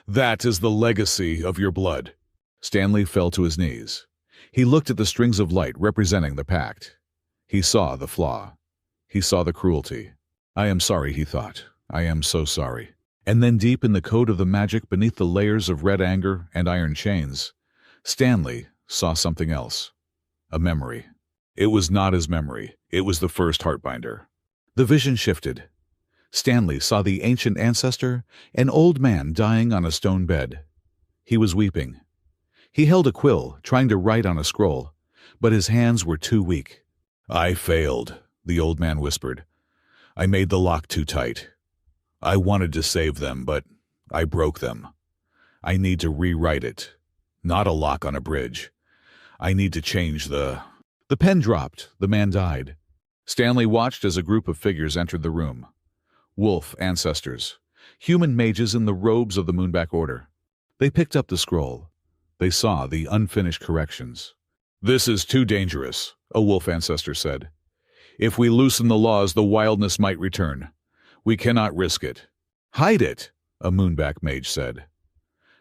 "That is the legacy of your blood." Stanley fell to his knees. He looked at the strings of light representing the pact. He saw the flaw. He saw the cruelty. "I am sorry," he thought. "I am so sorry." And then deep in the code of the magic, beneath the layers of red anger and iron chains, Stanley saw something else. A memory. It was not his memory. It was the first Heartbinder. The vision shifted. Stanley saw the ancient ancestor, an old man dying on a stone bed. He was weeping. He held a quill, trying to write on a scroll, but his hands were too weak. "I failed," the old man whispered. "I made the lock too tight. I wanted to save them, but I broke them. I need to rewrite it. Not a lock on a bridge. I need to change the..." The pen dropped. The man died. Stanley watched as a group of figures entered the room. Wolf ancestors. Human mages in the robes of the Moonback Order. They picked up the scroll. They saw the unfinished corrections. "This is too dangerous," a wolf ancestor said. "If we loosen the laws, the wildness might return. We cannot risk it." "Hide it," a Moonback mage said.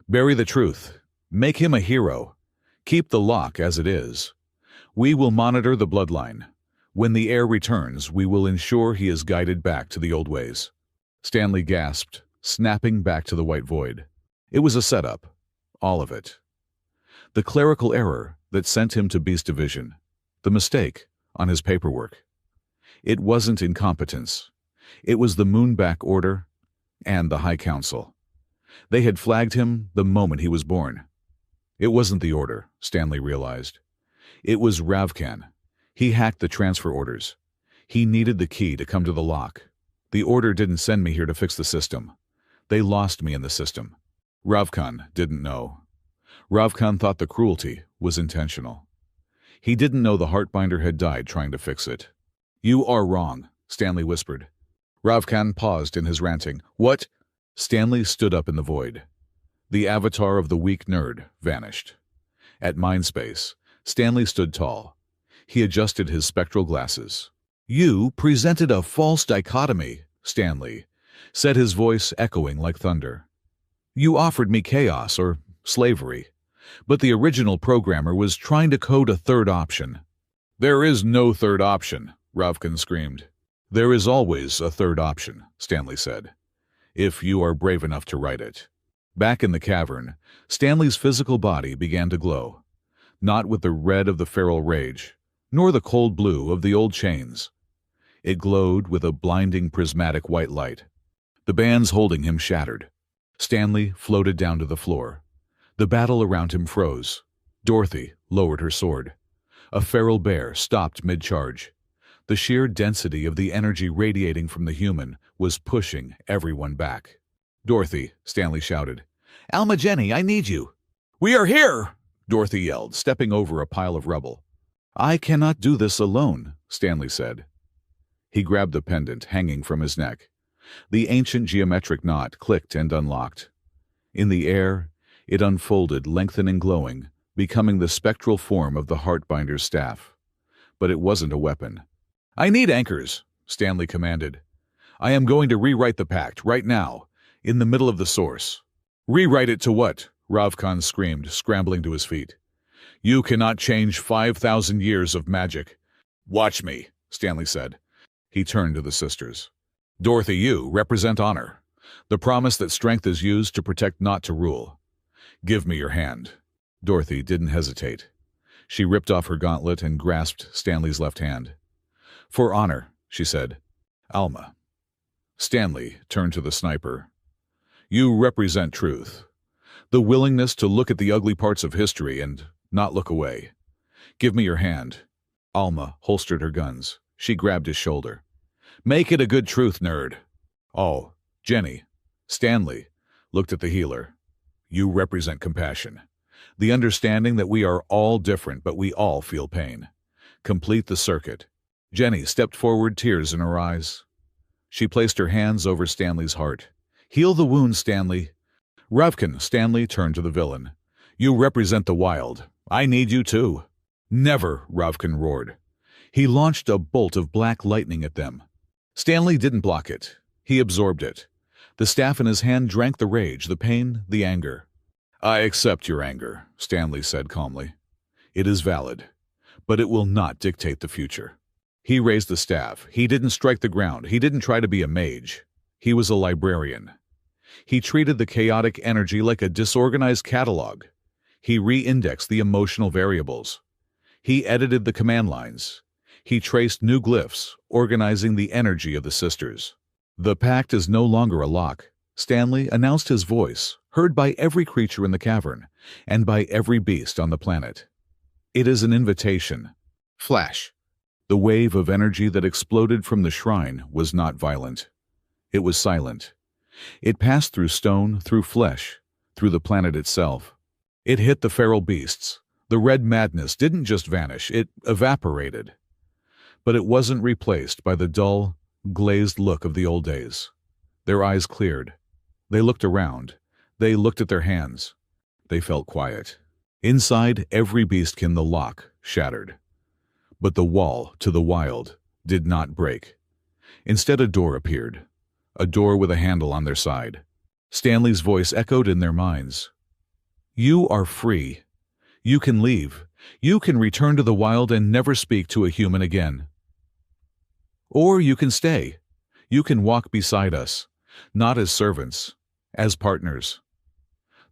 "Bury the truth. Make him a hero. Keep the lock as it is. We will monitor the bloodline. When the heir returns, we will ensure he is guided back to the old ways." Stanley gasped, snapping back to the white void. It was a setup. All of it. The clerical error that sent him to Beast Division. The mistake on his paperwork. It wasn't incompetence. It was the Moonback Order and the High Council. They had flagged him the moment he was born. It wasn't the Order, Stanley realized. It was Ravkan. He hacked the transfer orders. He needed the key to come to the lock. The Order didn't send me here to fix the system. They lost me in the system. Ravkan didn't know. Ravkan thought the cruelty was intentional. He didn't know the Heartbinder had died trying to fix it. "You are wrong," Stanley whispered. Ravkan paused in his ranting. "What?" Stanley stood up in the void. The avatar of the weak nerd vanished. At Mindspace, Stanley stood tall. He adjusted his spectral glasses. "You presented a false dichotomy," Stanley said, his voice echoing like thunder. "You offered me chaos or slavery, but the original programmer was trying to code a third option." "There is no third option," Ravkan screamed. "There is always a third option," Stanley said, "if you are brave enough to write it." Back in the cavern, Stanley's physical body began to glow, not with the red of the feral rage, nor the cold blue of the old chains. It glowed with a blinding prismatic white light. The bands holding him shattered. Stanley floated down to the floor. The battle around him froze. Dorothy lowered her sword. A feral bear stopped mid-charge. The sheer density of the energy radiating from the human was pushing everyone back. "Dorothy," Stanley shouted. "Alma, Jenny, I need you." "We are here!" Dorothy yelled, stepping over a pile of rubble. "I cannot do this alone," Stanley said. He grabbed the pendant hanging from his neck. The ancient geometric knot clicked and unlocked. In the air, it unfolded, lengthening, glowing, becoming the spectral form of the Heartbinder's staff. But it wasn't a weapon. "I need anchors," Stanley commanded. "I am going to rewrite the pact, right now, in the middle of the source." "Rewrite it to what?" Ravkan screamed, scrambling to his feet. "You cannot change 5,000 years of magic." "Watch me," Stanley said. He turned to the sisters. "Dorothy, you represent honor. The promise that strength is used to protect, not to rule. Give me your hand." Dorothy didn't hesitate. She ripped off her gauntlet and grasped Stanley's left hand. "For honor," she said. "Alma." Stanley turned to the sniper. "You represent truth. The willingness to look at the ugly parts of history and not look away. Give me your hand." Alma holstered her guns. She grabbed his shoulder. "Make it a good truth, nerd." "Oh, Jenny." Stanley looked at the healer. "You represent compassion. The understanding that we are all different, but we all feel pain. Complete the circuit." Jenny stepped forward, tears in her eyes. She placed her hands over Stanley's heart. "Heal the wound, Stanley." "Ravkan," Stanley turned to the villain. "You represent the wild. I need you too." "Never," Ravkan roared. He launched a bolt of black lightning at them. Stanley didn't block it. He absorbed it. The staff in his hand drank the rage, the pain, the anger. "I accept your anger," Stanley said calmly. "It is valid, but it will not dictate the future." He raised the staff. He didn't strike the ground. He didn't try to be a mage. He was a librarian. He treated the chaotic energy like a disorganized catalog. He re-indexed the emotional variables. He edited the command lines. He traced new glyphs, organizing the energy of the sisters. "The pact is no longer a lock," Stanley announced, his voice heard by every creature in the cavern and by every beast on the planet. "It is an invitation." Flash. The wave of energy that exploded from the shrine was not violent. It was silent. It passed through stone, through flesh, through the planet itself. It hit the feral beasts. The red madness didn't just vanish, it evaporated. But it wasn't replaced by the dull, glazed look of the old days. Their eyes cleared. They looked around. They looked at their hands. They felt quiet. Inside every beastkin the lock shattered. But the wall to the wild did not break. Instead, a door appeared. A door with a handle on their side. Stanley's voice echoed in their minds. "You are free. You can leave. You can return to the wild and never speak to a human again. Or you can stay. You can walk beside us, not as servants, as partners.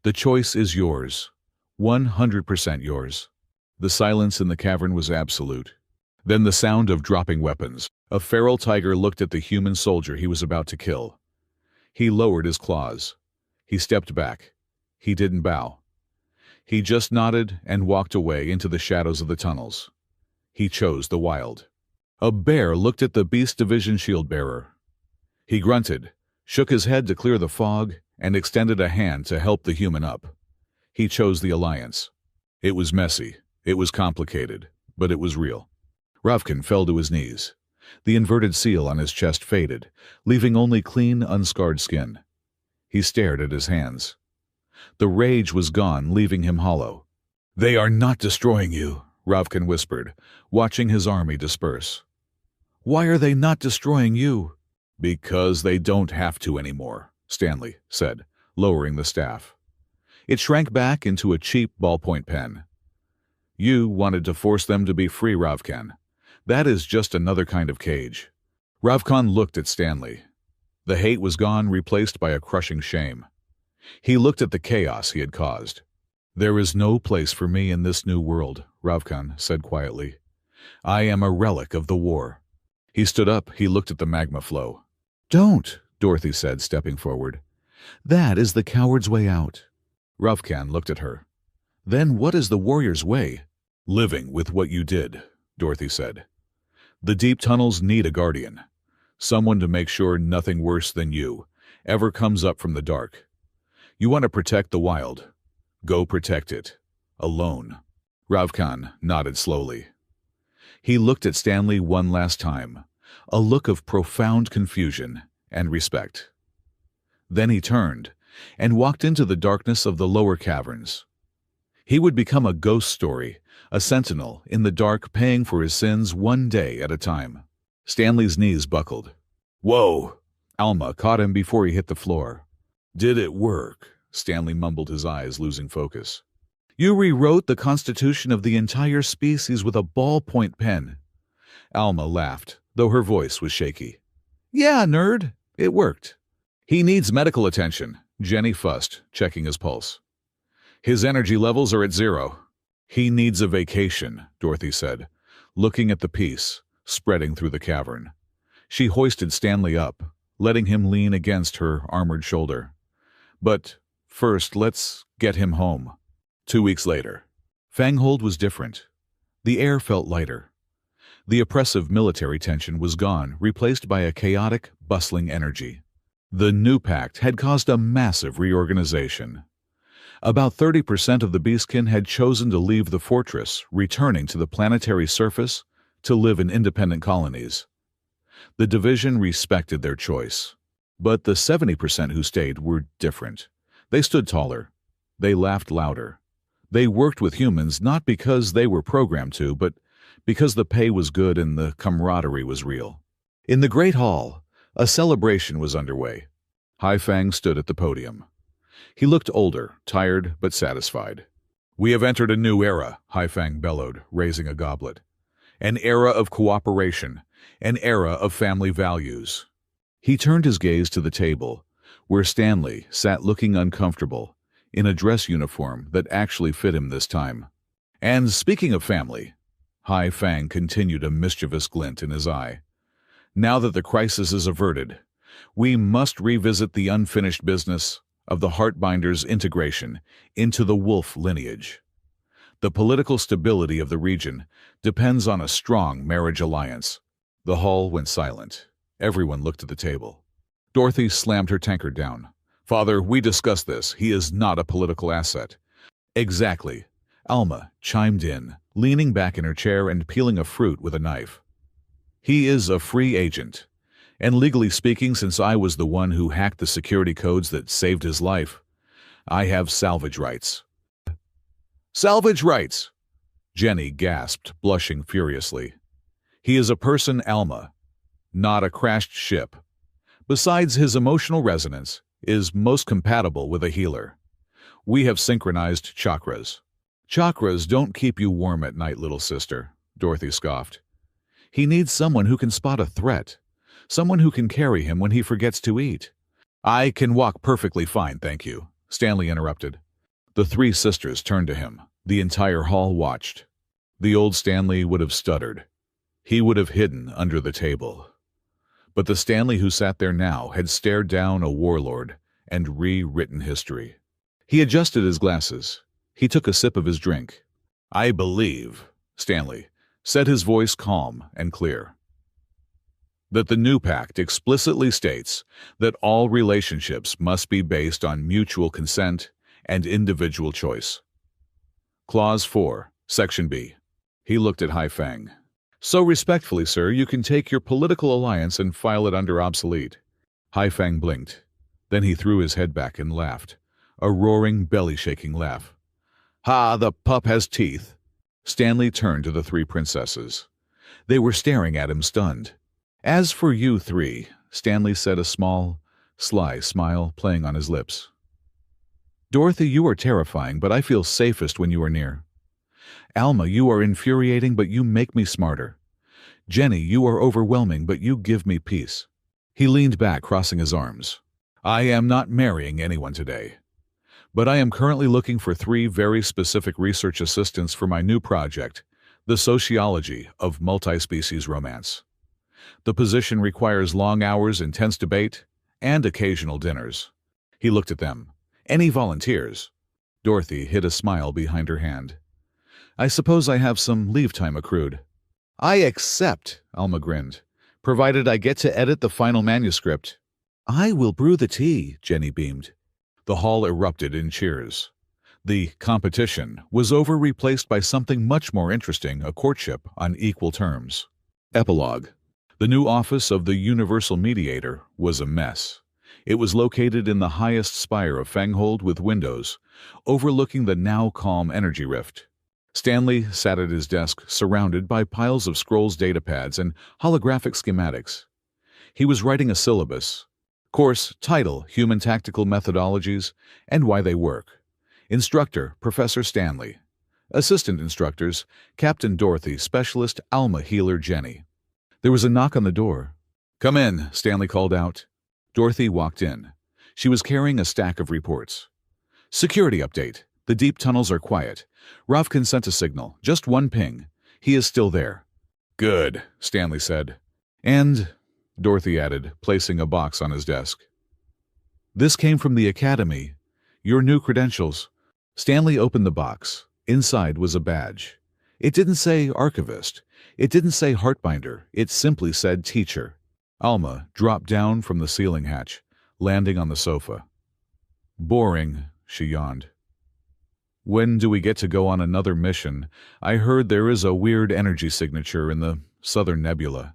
The choice is yours, 100% yours." The silence in the cavern was absolute. Then the sound of dropping weapons. A feral tiger looked at the human soldier he was about to kill. He lowered his claws. He stepped back. He didn't bow. He just nodded and walked away into the shadows of the tunnels. He chose the wild. A bear looked at the Beast Division shield-bearer. He grunted, shook his head to clear the fog, and extended a hand to help the human up. He chose the Alliance. It was messy. It was complicated, but it was real. Ravkan fell to his knees. The inverted seal on his chest faded, leaving only clean, unscarred skin. He stared at his hands. The rage was gone, leaving him hollow. "They are not destroying you," Ravkan whispered, watching his army disperse. "Why are they not destroying you?" "Because they don't have to anymore," Stanley said, lowering the staff. It shrank back into a cheap ballpoint pen. "You wanted to force them to be free, Ravkan. That is just another kind of cage." Ravkan looked at Stanley. The hate was gone, replaced by a crushing shame. He looked at the chaos he had caused. "There is no place for me in this new world," Ravkan said quietly. I am a relic of the war. He stood up. He looked at the magma flow. Don't, Dorothy said, stepping forward. That is the coward's way out. Ravkan looked at her. Then what is the warrior's way? Living with what you did, Dorothy said. The deep tunnels need a guardian. Someone to make sure nothing worse than you ever comes up from the dark. You want to protect the wild. Go protect it. Alone. Ravkan nodded slowly. He looked at Stanley one last time, a look of profound confusion and respect. Then he turned and walked into the darkness of the lower caverns. He would become a ghost story, a sentinel in the dark paying for his sins one day at a time. Stanley's knees buckled. Whoa! Alma caught him before he hit the floor. Did it work? Stanley mumbled, his eyes losing focus. You rewrote the constitution of the entire species with a ballpoint pen. Alma laughed, though her voice was shaky. Yeah, nerd. It worked. He needs medical attention, Jenny fussed, checking his pulse. His energy levels are at 0. He needs a vacation, Dorothy said, looking at the piece spreading through the cavern. She hoisted Stanley up, letting him lean against her armored shoulder. But first, let's get him home. 2 weeks later. Fanghold was different. The air felt lighter. The oppressive military tension was gone, replaced by a chaotic, bustling energy. The new pact had caused a massive reorganization. About 30% of the beastkin had chosen to leave the fortress, returning to the planetary surface to live in independent colonies. The division respected their choice. But the 70% who stayed were different. They stood taller. They laughed louder. They worked with humans not because they were programmed to, but because the pay was good and the camaraderie was real. In the Great Hall, a celebration was underway. Haifang stood at the podium. He looked older, tired, but satisfied. We have entered a new era, Haifang bellowed, raising a goblet. An era of cooperation, an era of family values. He turned his gaze to the table, where Stanley sat looking uncomfortable, in a dress uniform that actually fit him this time. And speaking of family, Haifang continued, a mischievous glint in his eye. Now that the crisis is averted, we must revisit the unfinished business of the Heartbinder's integration into the Wolf lineage. The political stability of the region depends on a strong marriage alliance. The hall went silent. Everyone looked at the table. Dorothy slammed her tankard down. Father, we discussed this. He is not a political asset. Exactly. Alma chimed in, leaning back in her chair and peeling a fruit with a knife. He is a free agent. And legally speaking, since I was the one who hacked the security codes that saved his life, I have salvage rights. Salvage rights! Jenny gasped, blushing furiously. He is a person, Alma, not a crashed ship. Besides, his emotional resonance is most compatible with a healer. We have synchronized chakras. Chakras don't keep you warm at night, little sister, Dorothy scoffed. He needs someone who can spot a threat, someone who can carry him when he forgets to eat. I can walk perfectly fine, thank you, Stanley interrupted. The three sisters turned to him. The entire hall watched. The old Stanley would have stuttered. He would have hidden under the table. But the Stanley who sat there now had stared down a warlord and rewritten history. He adjusted his glasses. He took a sip of his drink. I believe, Stanley said, his voice calm and clear, that the new pact explicitly states that all relationships must be based on mutual consent and individual choice. Clause 4, Section B. He looked at Haifang. So respectfully, sir, you can take your political alliance and file it under obsolete. Haifang blinked. Then he threw his head back and laughed, a roaring, belly-shaking laugh. Ha, the pup has teeth. Stanley turned to the three princesses. They were staring at him, stunned. As for you three, Stanley said, a small, sly smile playing on his lips. Dorothy, you are terrifying, but I feel safest when you are near. Alma, you are infuriating, but you make me smarter. Jenny, you are overwhelming, but you give me peace. He leaned back, crossing his arms. I am not marrying anyone today, but I am currently looking for 3 very specific research assistants for my new project, The sociology of multi-species romance. The position requires long hours, intense debate, and occasional dinners. He looked at them. Any volunteers? Dorothy hid a smile behind her hand. I suppose I have some leave time accrued. I accept, Alma grinned, provided I get to edit the final manuscript. I will brew the tea, Jenny beamed. The hall erupted in cheers. The competition was over, replaced by something much more interesting, a courtship on equal terms. Epilogue. The new office of the Universal Mediator was a mess. It was located in the highest spire of Fanghold with windows, overlooking the now calm energy rift. Stanley sat at his desk, surrounded by piles of scrolls, datapads, and holographic schematics. He was writing a syllabus. Course title, Human Tactical Methodologies and Why They Work. Instructor, Professor Stanley. Assistant instructors, Captain Dorothy, Specialist Alma, Healer Jenny. There was a knock on the door. Come in, Stanley called out. Dorothy walked in. She was carrying a stack of reports. Security update. The deep tunnels are quiet. Ravkin sent a signal. Just one ping. He is still there. Good, Stanley said. And, Dorothy added, placing a box on his desk. This came from the Academy. Your new credentials. Stanley opened the box. Inside was a badge. It didn't say archivist. It didn't say heartbinder. It simply said teacher. Alma dropped down from the ceiling hatch, landing on the sofa. Boring, she yawned. When do we get to go on another mission? I heard there is a weird energy signature in the Southern Nebula.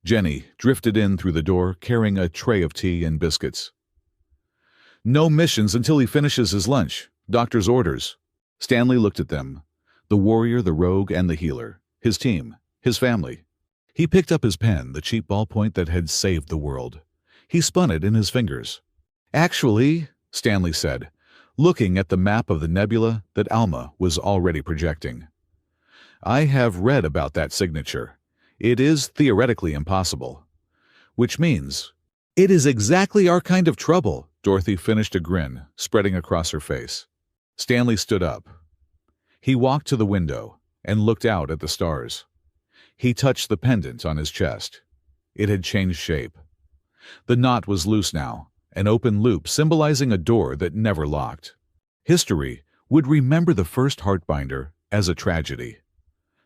Jenny drifted in through the door, carrying a tray of tea and biscuits. No missions until he finishes his lunch. Doctor's orders. Stanley looked at them. The warrior, the rogue, and the healer. His team. His family. He picked up his pen, the cheap ballpoint that had saved the world. He spun it in his fingers. Actually, Stanley said, looking at the map of the nebula that Alma was already projecting. I have read about that signature. It is theoretically impossible. Which means, it is exactly our kind of trouble, Dorothy finished, a grin spreading across her face. Stanley stood up. He walked to the window and looked out at the stars. He touched the pendant on his chest. It had changed shape. The knot was loose now, an open loop symbolizing a door that never locked. History would remember the first heartbinder as a tragedy.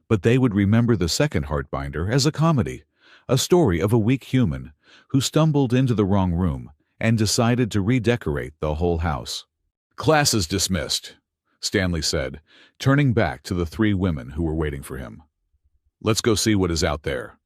But they would remember the second heartbinder as a comedy, a story of a weak human who stumbled into the wrong room and decided to redecorate the whole house. Class is dismissed, Stanley said, turning back to the three women who were waiting for him. Let's go see what is out there.